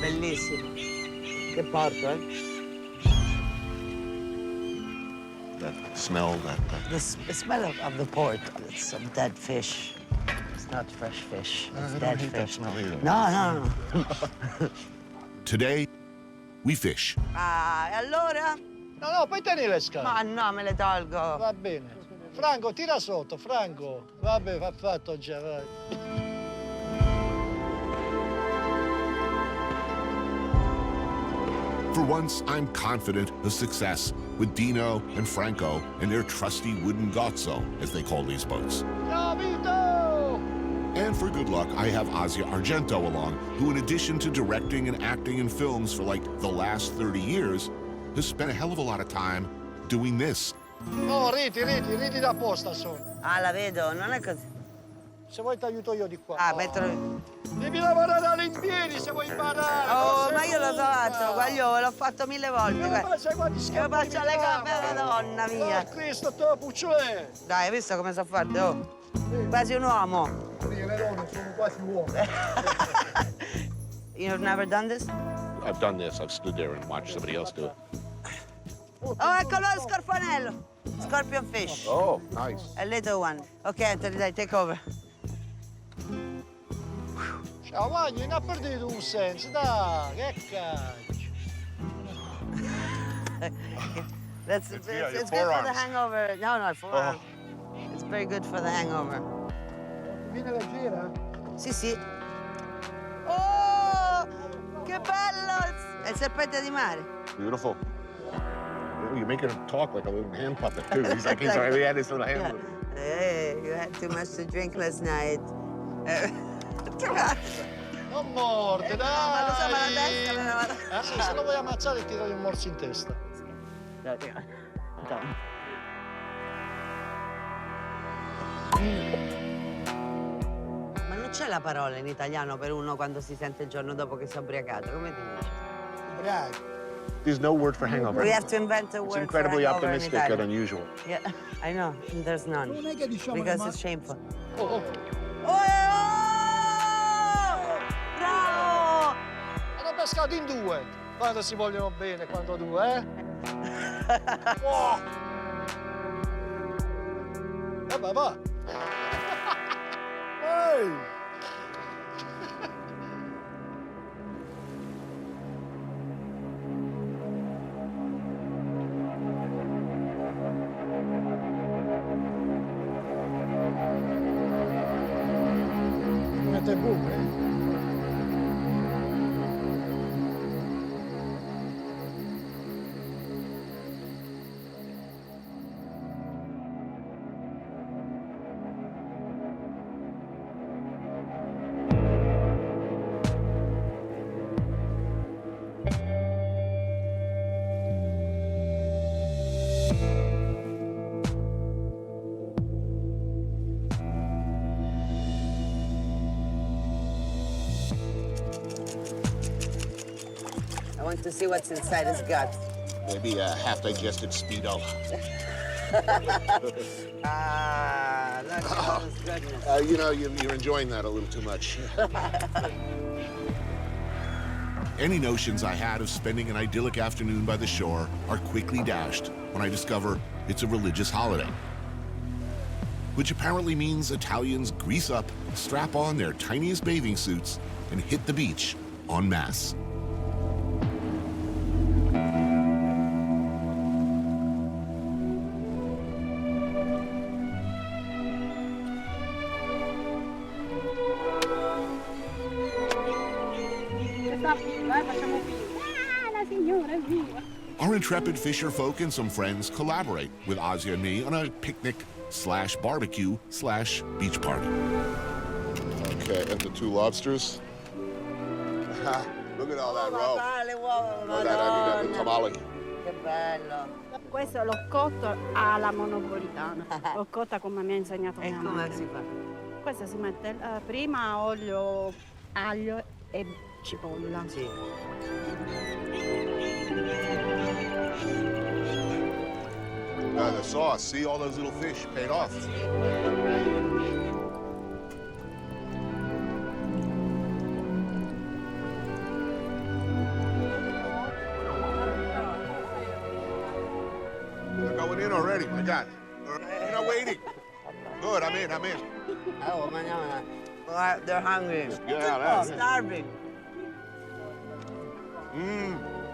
Bellissimo. Che porto, eh? That smell, The smell of the port. It's some dead fish. It's not fresh fish. It's dead fish. No. Today, we fish. Ah, e allora? No, poi tieni le scarpe. Ma no, me le tolgo. Va bene. Franco, tira sotto, Franco. Vabbè, va fatto già, vai. For once, I'm confident of success with Dino and Franco and their trusty wooden gozzo, as they call these boats. Ciao, Vito! And And for good luck, I have Asia Argento along, who in addition to directing and acting in films for like the last 30 years, has spent a hell of a lot of time doing this. No, ridi da posta sono. Ah, la vedo, non è così. Se vuoi ti aiuto io di qua. Ah, metterlo... Devi lavorare all'impiedi se vuoi imparare. Oh, ma io l'ho fatto, guagliò, l'ho fatto 1000 volte. Ma sai quanti Io schiaffi faccio le gambe, madonna mia. Oh, Cristo, te puccione. Dai, hai visto come so fare? Oh, quasi un uomo. Le donne sono quasi uomini. You've never done this? I've done this. I've stood there and watched somebody else do it. Oh, eccolo lo scorponello. Scorpion fish. Oh, nice. A little one. Ok, Anthony, dai, take over. Ciao, Magno, non ha perduto un senso, dai, che cacchio. It's good for the hangover. No, forearm. It's very good for the hangover. Viene leggera? Sì, sì. Oh, che bello! È il serpente di mare. Beautiful. You make him talk like a little hand puppet, too. He's like, he had his little hand. Hey, you had too much to drink last night. Non morde, dai! Ma lo so, ma la testa... Sì, se lo vuoi ammazzare ti do un morso in testa. Ma non c'è la parola in italiano per uno quando si sente il giorno dopo che si è ubriacato, come ti dice? Ubriaco. There's no word for hangover. We have to invent a It's word incredibly for hangover optimistic in and Italian. unusual. Yeah, I know, there's none. Non è che diciamo Because it's shameful. Oh! Bravo! Hanno pescato in due, quando si vogliono bene, quando due, eh? Oh. Vabbè, va! Ehi! Mette buche? I want to see what's inside his gut. Maybe a half-digested Speedo. Ah, look at all this goodness. You know, you're enjoying that a little too much. Any notions I had of spending an idyllic afternoon by the shore are quickly dashed when I discover it's a religious holiday. Which apparently means Italians grease up, strap on their tiniest bathing suits, and hit the beach en masse. Our intrepid fisher folk and some friends collaborate with Asia and me on a picnic/barbecue/beach party. Okay, and the 2 lobsters. Look at all that roe. Oh, that tamale. Che bello. Questo è lo cotto alla monopolitana. L'ho cotta come mi ha insegnato mia madre. E come si fa? Questo si mette prima olio, aglio e cipolla. Sì. The sauce. See all those little fish paid off. They're going in already, my God. You're not waiting. Good, I'm in. Oh, manana. They're hungry. Yeah, that's it. Starving.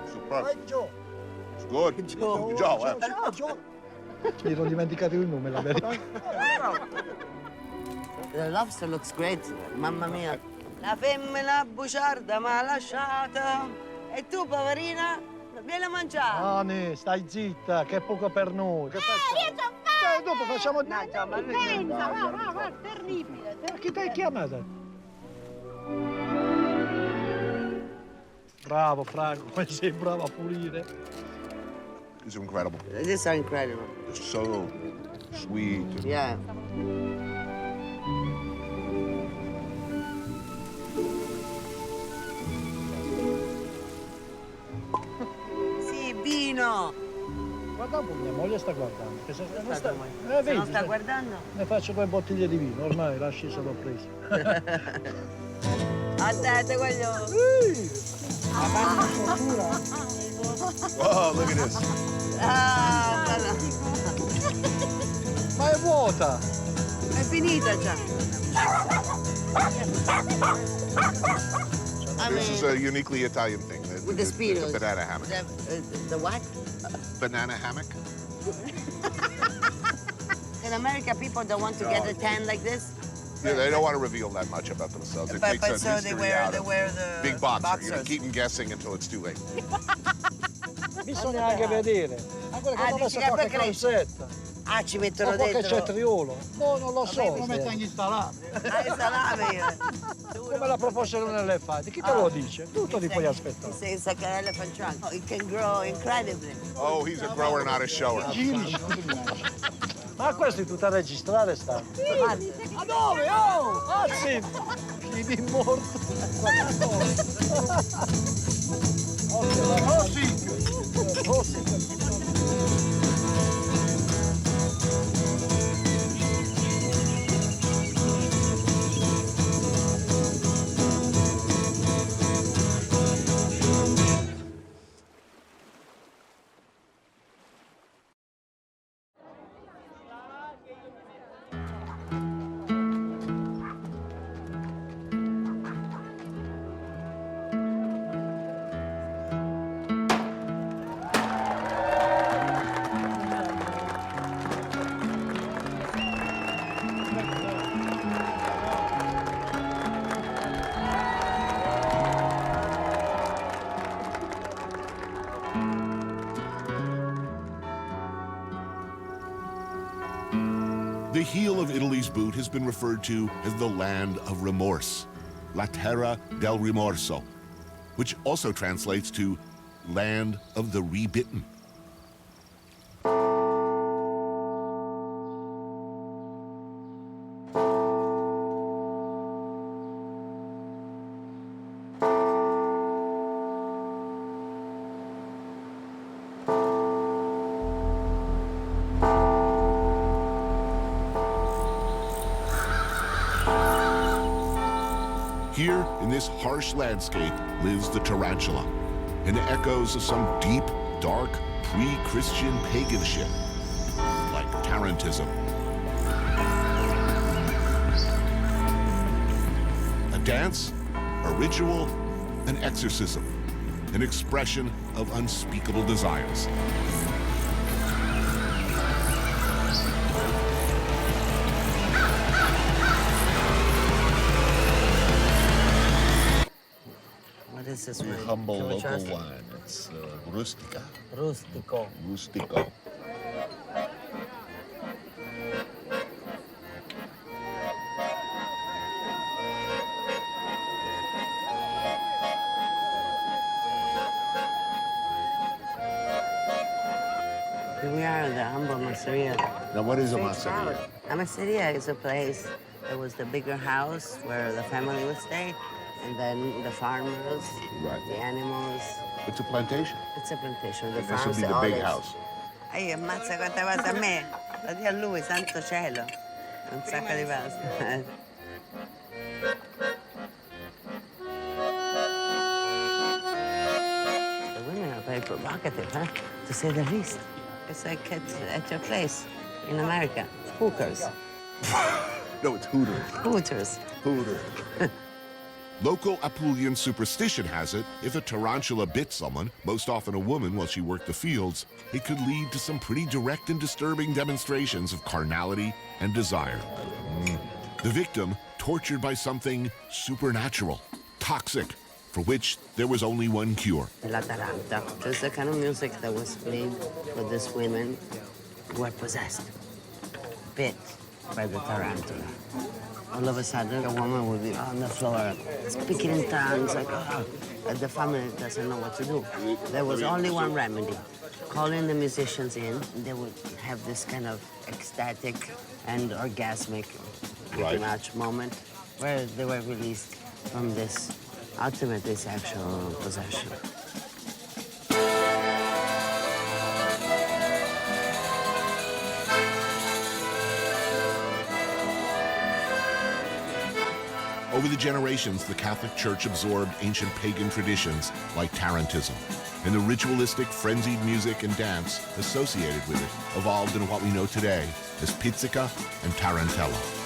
Super. Joe. It's good. Joe. Mi ero dimenticato il nome, la verità. The lobster looks great, mamma mia. La femmina bugiarda m'ha lasciata. E tu, poverina, vieni a mangiare. Ani, stai zitta, che è poco per noi. Che facciamo? Io c'ho fame! dopo facciamo... Pensa, va, terribile. Chi ti hai chiamato? Bravo Franco, come sei bravo a pulire. It's incredible. These are incredible. It's so sweet. Yeah. Sì, vino. Guarda un po', mia moglie sta guardando. Che se non sta, Se non sta guardando? Ne faccio 2 bottiglie di vino, ormai lasci se l'ho preso. Aspetta, quello. Oh, look at this. Ah, bella. Ma è vuota. È finita già. This is a uniquely Italian thing. With the speedos. The banana hammock. The what? Banana hammock. In America, people don't want to get a tan like this. Yeah, they don't want to reveal that much about themselves. It But takes so a they mystery wear out the of big boxer. You know, boxers. keep them guessing until it's too late. Bisogna anche vedere. Ma quella che hanno messo qualche calzetta. Ah, ci mettono o qualche dentro. cetriolo. No, non lo so. Come mettono gli salami? Ah, il salame. Come la proposta nell'elefante. Chi te lo dice? Tu te li puoi aspettare. It's like an elephant trunk. It can grow incredibly. Oh, he's a grower, not a shower. Ma questo è tutto a registrare sta. Ma dove? Oh! Ah sì! Vivi morto. Rossi. The heel of Italy's boot has been referred to as the land of remorse, La Terra del Rimorso, which also translates to land of the rebitten. Here, in this harsh landscape, lives the tarantula, and the echoes of some deep, dark, pre-Christian pagan shit, like tarantism. A dance, a ritual, an exorcism, an expression of unspeakable desires. What is this one? Humble Can we local trust it? wine. It's rustica. Rustico. Rustico. Here we are at the humble masseria. Now, what is a Street masseria? crowd. A masseria is a place that was the bigger house where the family would stay, and then the farmers, the animals. It's a plantation. It's a plantation. The This would farms, be the big olives. house. Ehi, ammazza quante cose a me. La dia a lui, santo cielo. Un sacco di pasta. The women are very provocative, huh? To say the least. It's like at your place in America. Hookers. No, it's Hooters. Hooters. Hooters. Local Apulian superstition has it, if a tarantula bit someone, most often a woman while she worked the fields, it could lead to some pretty direct and disturbing demonstrations of carnality and desire. The victim tortured by something supernatural, toxic, for which there was only one cure. La Taranta. There's a kind of music that was played with these women who are possessed. bit by the tarantula. All of a sudden, a woman would be on the floor, speaking in tongues, like, oh, and the family doesn't know what to do. There was only one remedy. Calling the musicians in, they would have this kind of ecstatic and orgasmic pretty much moment where they were released from this ultimately sexual possession. Over the generations, the Catholic Church absorbed ancient pagan traditions like tarantism, and the ritualistic, frenzied music and dance associated with it evolved into what we know today as pizzica and tarantella.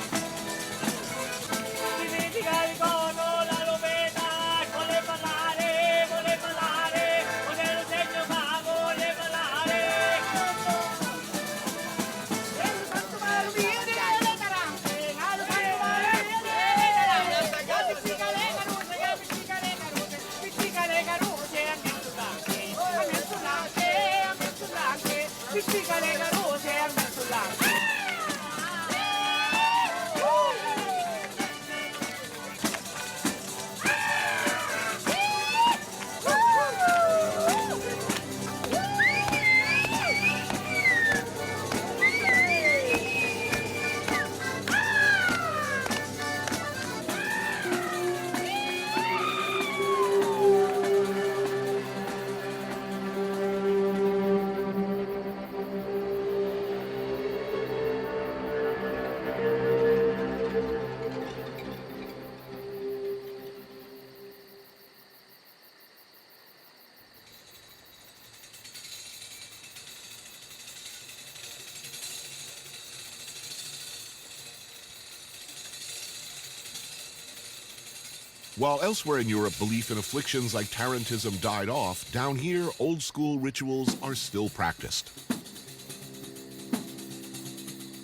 While elsewhere in Europe, belief in afflictions like tarantism died off, down here, old-school rituals are still practiced.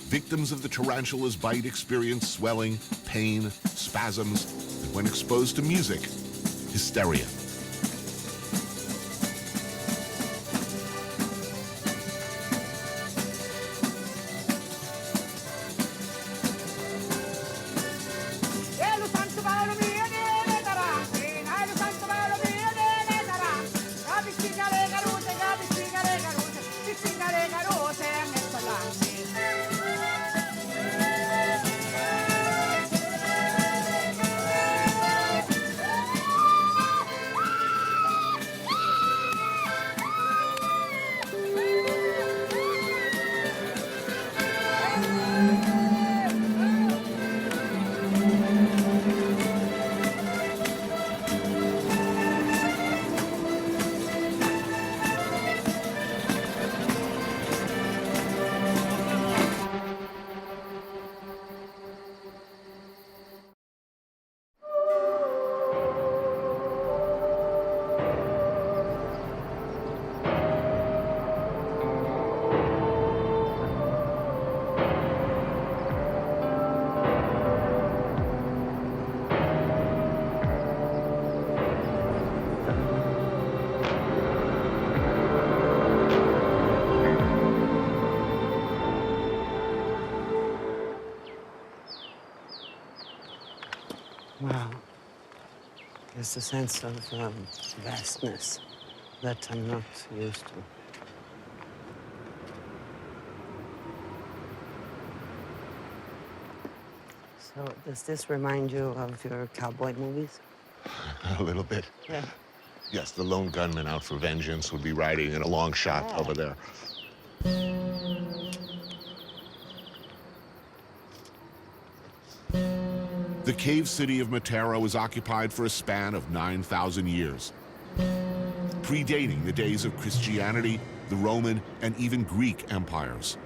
Victims of the tarantula's bite experience swelling, pain, spasms, and when exposed to music, hysteria. Wow. There's a sense of vastness that I'm not used to. So does this remind you of your cowboy movies? A little bit. Yeah. Yes, the lone gunman out for vengeance would be riding in a long shot over there. The cave city of Matera was occupied for a span of 9,000 years, predating the days of Christianity, the Roman, and even Greek empires.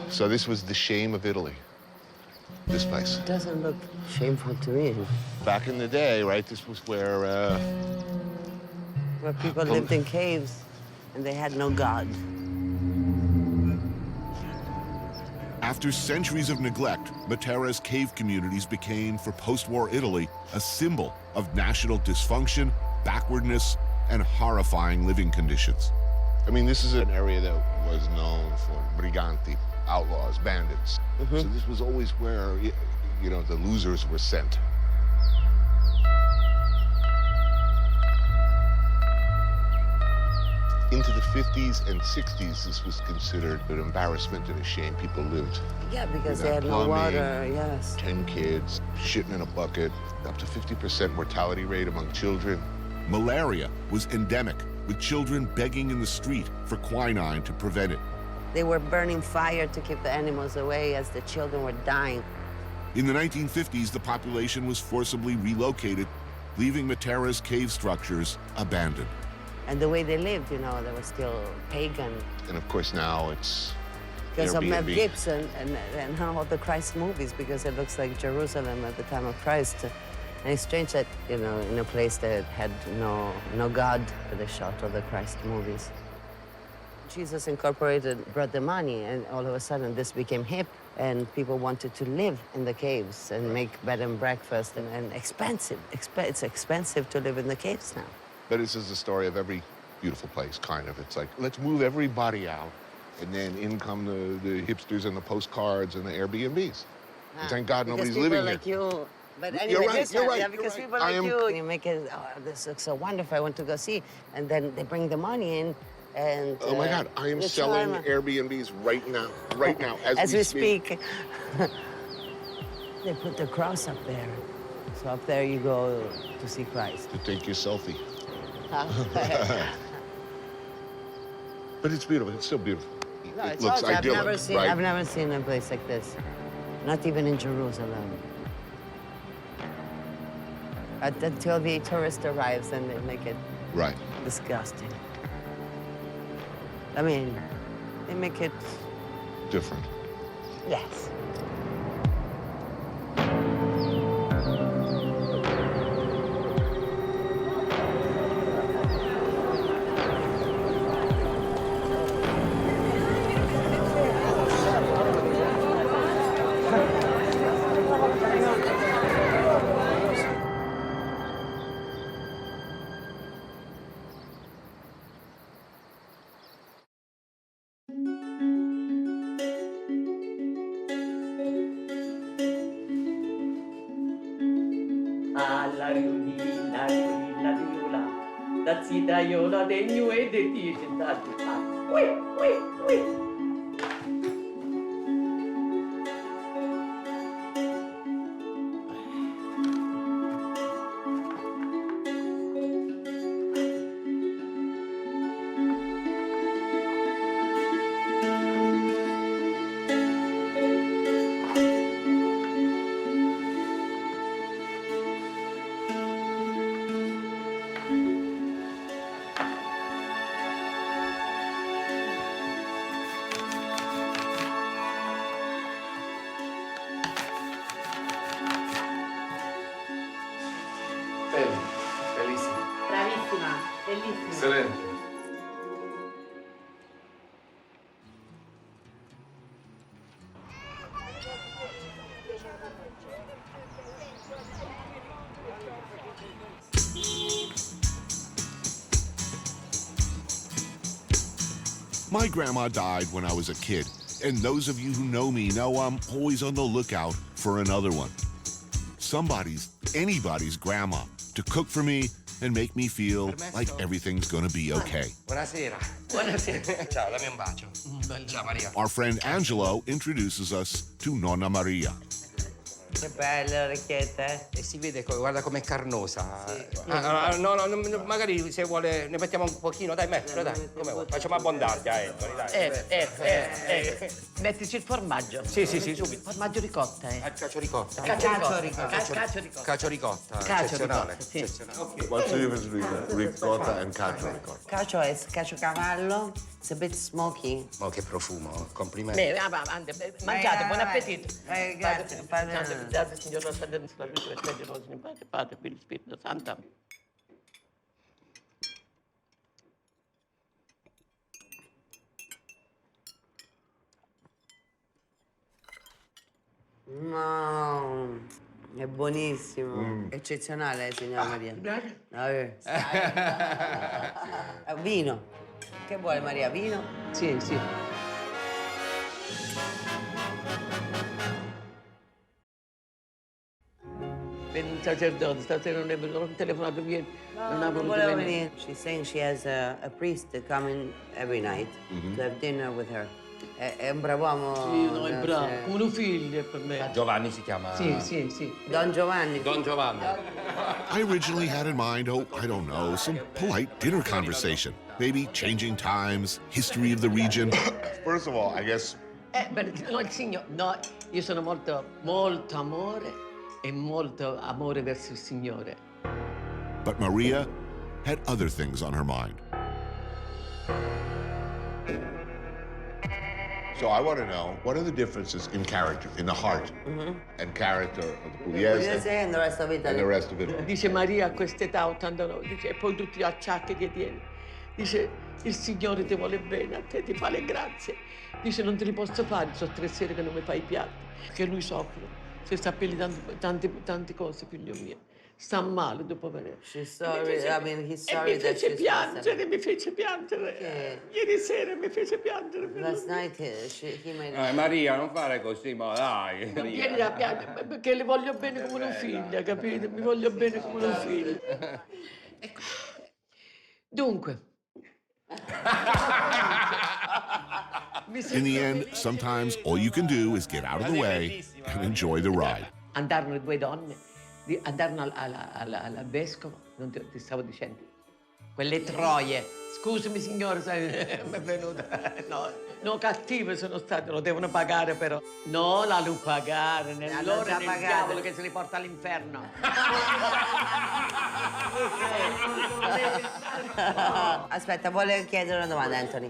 So this was the shame of Italy, this place. It doesn't look shameful to me. Back in the day, right, this was where people lived in caves and they had no god. After centuries of neglect, Matera's cave communities became, for post-war Italy, a symbol of national dysfunction, backwardness, and horrifying living conditions. I mean, this is an area that was known for briganti, outlaws, bandits. So this was always where, you know, the losers were sent. Into the 50s and 60s, this was considered an embarrassment and a shame. People lived Yeah, because they without had no plumbing, water, yes. 10 kids, shitting in a bucket, up to 50% mortality rate among children. Malaria was endemic, with children begging in the street for quinine to prevent it. They were burning fire to keep the animals away as the children were dying. In the 1950s, the population was forcibly relocated, leaving Matera's cave structures abandoned. And the way they lived, you know, they were still pagan. And of course now it's Because of Mel Airbnb. Gibson and all the Christ movies, because it looks like Jerusalem at the time of Christ. And it's strange that, you know, in a place that had no God, they shot all the Christ movies. Jesus brought the money, and all of a sudden this became hip, and people wanted to live in the caves and make bed and breakfast, and expensive. It's expensive to live in the caves now. But this is the story of every beautiful place, kind of. It's like, let's move everybody out, and then in come the hipsters and the postcards and the Airbnbs. And thank God nobody's living like here. You, but anyway, You're right, you're right, yeah, you're because right. people like you make it, oh, this looks so wonderful, I want to go see. And then they bring the money in, and Oh my God, I am the selling charm. Airbnbs right now, as we speak. They put the cross up there. So up there you go to see Christ. To take your selfie. Huh? But it's beautiful, it's still beautiful. No, It it's looks awesome. idyllic, right? I've never seen a place like this. Not even in Jerusalem. Until the tourist arrives and they make it Right. disgusting. I mean, they make it, Different. yes. Alla riunina, riunina, riula. Da zita iola degno e de dice da zita. Ui, ui, ui. Bellissimo. Bravissima, bellissima. Excelente. My grandma died when I was a kid, and those of you who know me know I'm always on the lookout for another one. Anybody's grandma, to cook for me and make me feel like everything's gonna be okay. Buonasera. Buonasera. Ciao, dammi un bacio. Ciao Maria. Our friend Angelo introduces us to Nonna Maria. Che belle orecchiette. E si vede, guarda com'è carnosa. Sì. No, magari se vuole ne mettiamo un pochino, dai, mettilo, dai. Come vuoi? Facciamo abbondante, Anthony, dai. Mettici il formaggio. Sì, subito. Formaggio ricotta, Cacio ricotta. Cacio ricotta. Cacio ricotta. Cacio Eccezionale. ricotta, sì. Eccezionale. What's the difference between ricotta and cacio ricotta? Cacio is cavallo. It's a bit smoky. Oh, che profumo, complimenti. Mangiate, buon appetito. Grazie. Grazie, signor Rossadello, Padre, Figlio, Spirito Santo. No, è buonissimo. Eccezionale, signora Maria. Grazie. Vino. Che vuoi, Maria? Vino? Sì, sì. Vedi un sacerdote, stasera non ho telefonato ieri, non ha voluto volevo venire. venire. She's saying she has a priest coming every night to have dinner with her. È un bravo uomo. Sì, no, è bravo, come un figlio per me. Giovanni si chiama? Sì, sì, sì. Don Giovanni. Don Giovanni. I originally had in mind, oh, I don't know, some polite dinner conversation. Maybe changing times, history of the region. First of all, I guess. No, il Signore, no, io sono molto amore verso il Signore. But Maria had other things on her mind. So I want to know, what are the differences in character, in the heart and character of the Pugliese and the rest of Italy. and the rest of Italy? Dice Maria a quest'età, 89, dice, e poi tutti gli acciacchi che tieni. Dice, il Signore ti vuole bene, a te ti fa le grazie. Dice, non te li posso fare, sono 3 sere che non mi fai i piatti, perché lui soffre. Si sta tante cose, figlio mio. Sta male dopo venire. He's sorry Mi fece piangere. Ieri sera mi fece piangere. Last night he made Maria, non fare così, ma dai. Vieni a piangere, perché le voglio bene come una figlia, capite? Mi voglio bene come una figlia. Ecco. Dunque. In the end, sometimes all you can do is get out of the way and enjoy the ride. Andarono 2 donne, andarono al vescovo, non ti stavo dicendo, quelle troie. Scusami signore, sai, mi è venuta. No, cattive sono state, lo devono pagare però. No, la devo pagare, nell'ora e nel diavolo che se li porta all'inferno. Aspetta, vuole chiedere una domanda, Anthony.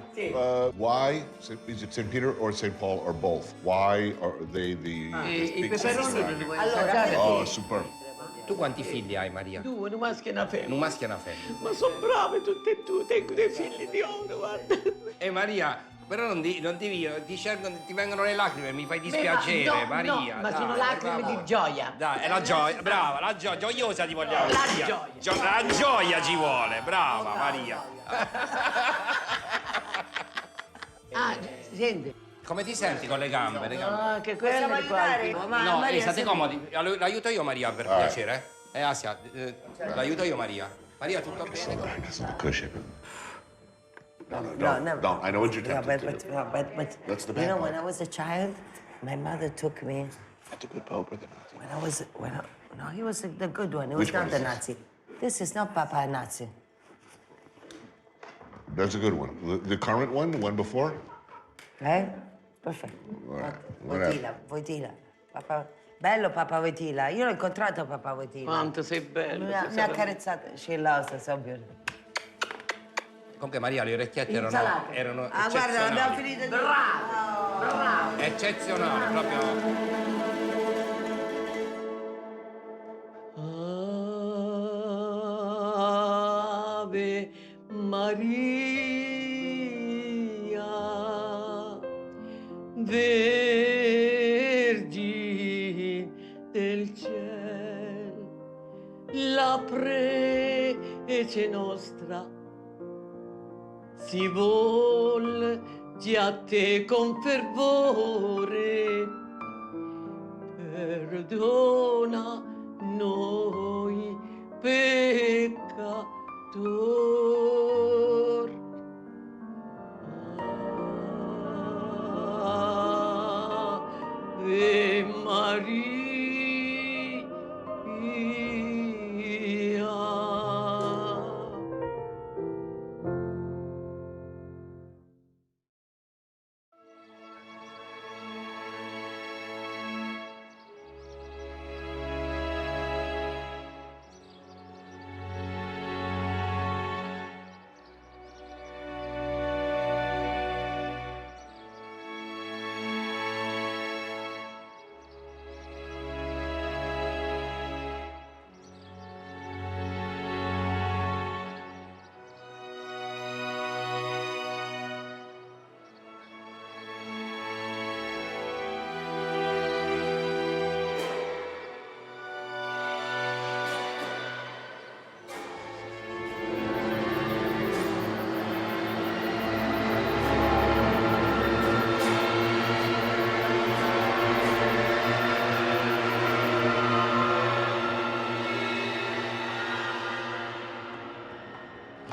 Why is it St. Peter or St. Paul or both? Why are they the I peperoni non li vuoi Allora, assaggiare? Oh, super. Tu quanti figli hai, Maria? 2, un maschio e una femmina. Un maschio e una femmina. Ma sono brave tutte e 2, tengo dei figli di oro, guarda. E Maria, però non ti vengono le lacrime, mi fai dispiacere, no, Maria. No, ma dai, sono lacrime bravo. di gioia. Dai, è la gioia, brava, la gioia, gioiosa ti vogliamo. La Maria. gioia. La gioia ci vuole, brava Maria. Senti. Come ti senti con le gambe? Le gambe? Ah, che quelle di qua. No, state comodi. L'aiuto io Maria per piacere. Asia, l'aiuto io Maria. Maria, tutto bene? The cushion. No, I know what you're tempted to do. That's the You bad know, part. when I was a child, my mother took me. That's a good Pope or the Nazi? No, he was the good one. He Which was not one the is it? Nazi. This is not Papa Nazi. That's a good one. The current one, the one before? Perfetto. Whatever. Voitila. Papa... Bello Papa Voitila. Io l'ho incontrato Papa Voitila. Quanto sei bello. Mi ha accarezzato. She loves us, so beautiful. Comunque Maria, le orecchiette erano Ah, guarda, l'abbiamo finito di... Bravo! eccezionali, proprio. Ave Maria, Vergine del cielo, la prece nostra si volge a te con fervore, perdona noi peccator. Ave Maria.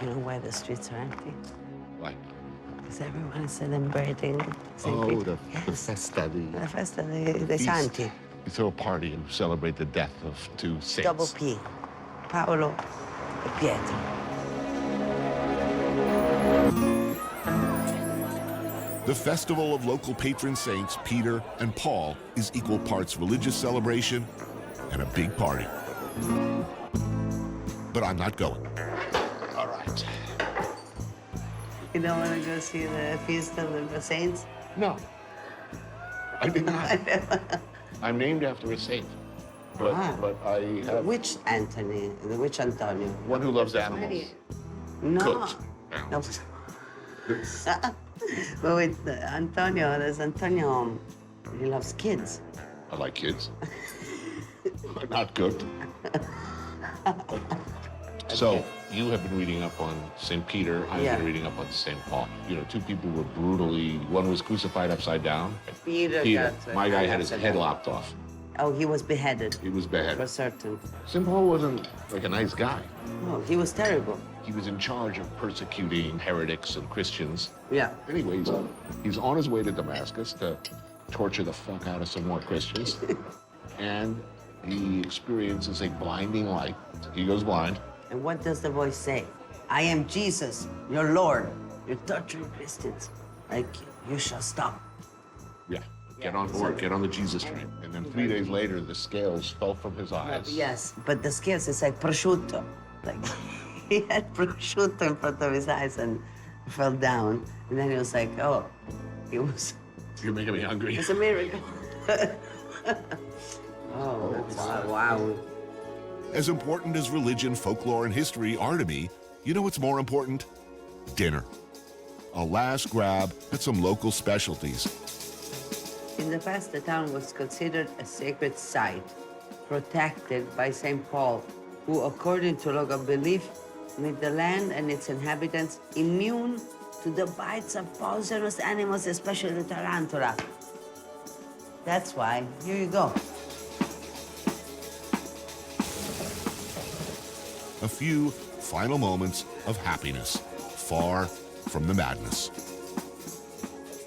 You know why the streets are empty? Why? Because everyone is celebrating St. Oh, Peter. the festa. The festa dei Santi. You throw a party and celebrate the death of two saints. Double P. Paolo e Pietro. The festival of local patron saints Peter and Paul is equal parts religious celebration and a big party. But I'm not going. All right. You don't want to go see the feast of the saints? No. I did not. I'm named after a saint. But, but I have... Which Anthony? Which Antonio? One who loves animals. No. Cooked. No. But with Antonio, there's Antonio, he loves kids. I like kids. Not cooked. So, you have been reading up on St. Peter, I've been reading up on St. Paul. You know, two people were brutally, one was crucified upside down. Peter. My guy had his head lopped off. Oh, he was beheaded. He was beheaded. For certain. St. Paul wasn't like a nice guy. No, he was terrible. He was in charge of persecuting heretics and Christians. Yeah. Anyways, he's on his way to Damascus to torture the fuck out of some more Christians. And he experiences a blinding light. He goes blind. And what does the voice say? I am Jesus, your Lord. You're torturing Christians. Like, you shall stop. Yeah. Get on board, get on the Jesus train. And then 3 days later, the scales fell from his eyes. Yes, but the scales is like prosciutto. Like, he had prosciutto in front of his eyes and fell down. And then he was like, oh, he was... You're making me hungry. It's a miracle. Oh, wow. As important as religion, folklore, and history are to me, you know what's more important? Dinner. A last grab at some local specialties. In the past, the town was considered a sacred site, protected by St. Paul, who, according to local belief, made the land and its inhabitants immune to the bites of poisonous animals, especially the tarantula. That's why, here you go. A few final moments of happiness, far from the madness.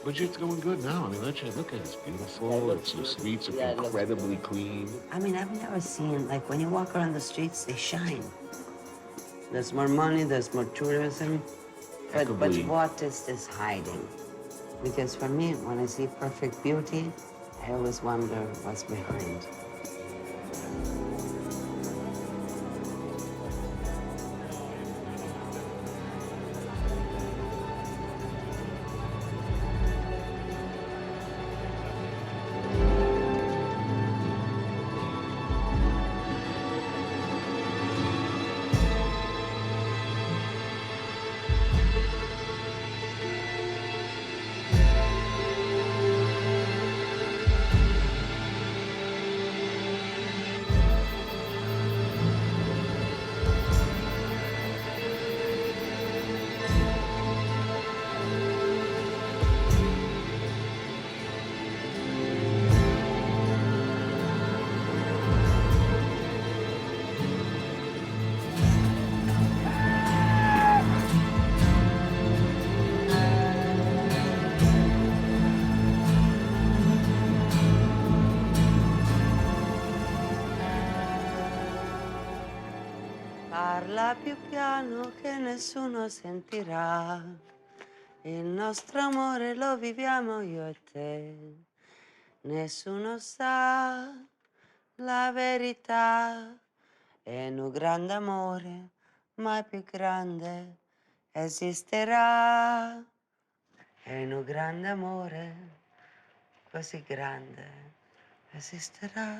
Budget's going good now. I mean, look at it. It's beautiful. The streets are incredibly clean. I mean, I've never seen, like, when you walk around the streets, they shine. There's more money, there's more tourism. But what is this hiding? Because for me, when I see perfect beauty, I always wonder what's behind. Parla più piano che nessuno sentirà. Il nostro amore lo viviamo io e te. Nessuno sa la verità. E un grande amore, mai più grande, esisterà. E un grande amore, così grande, esisterà.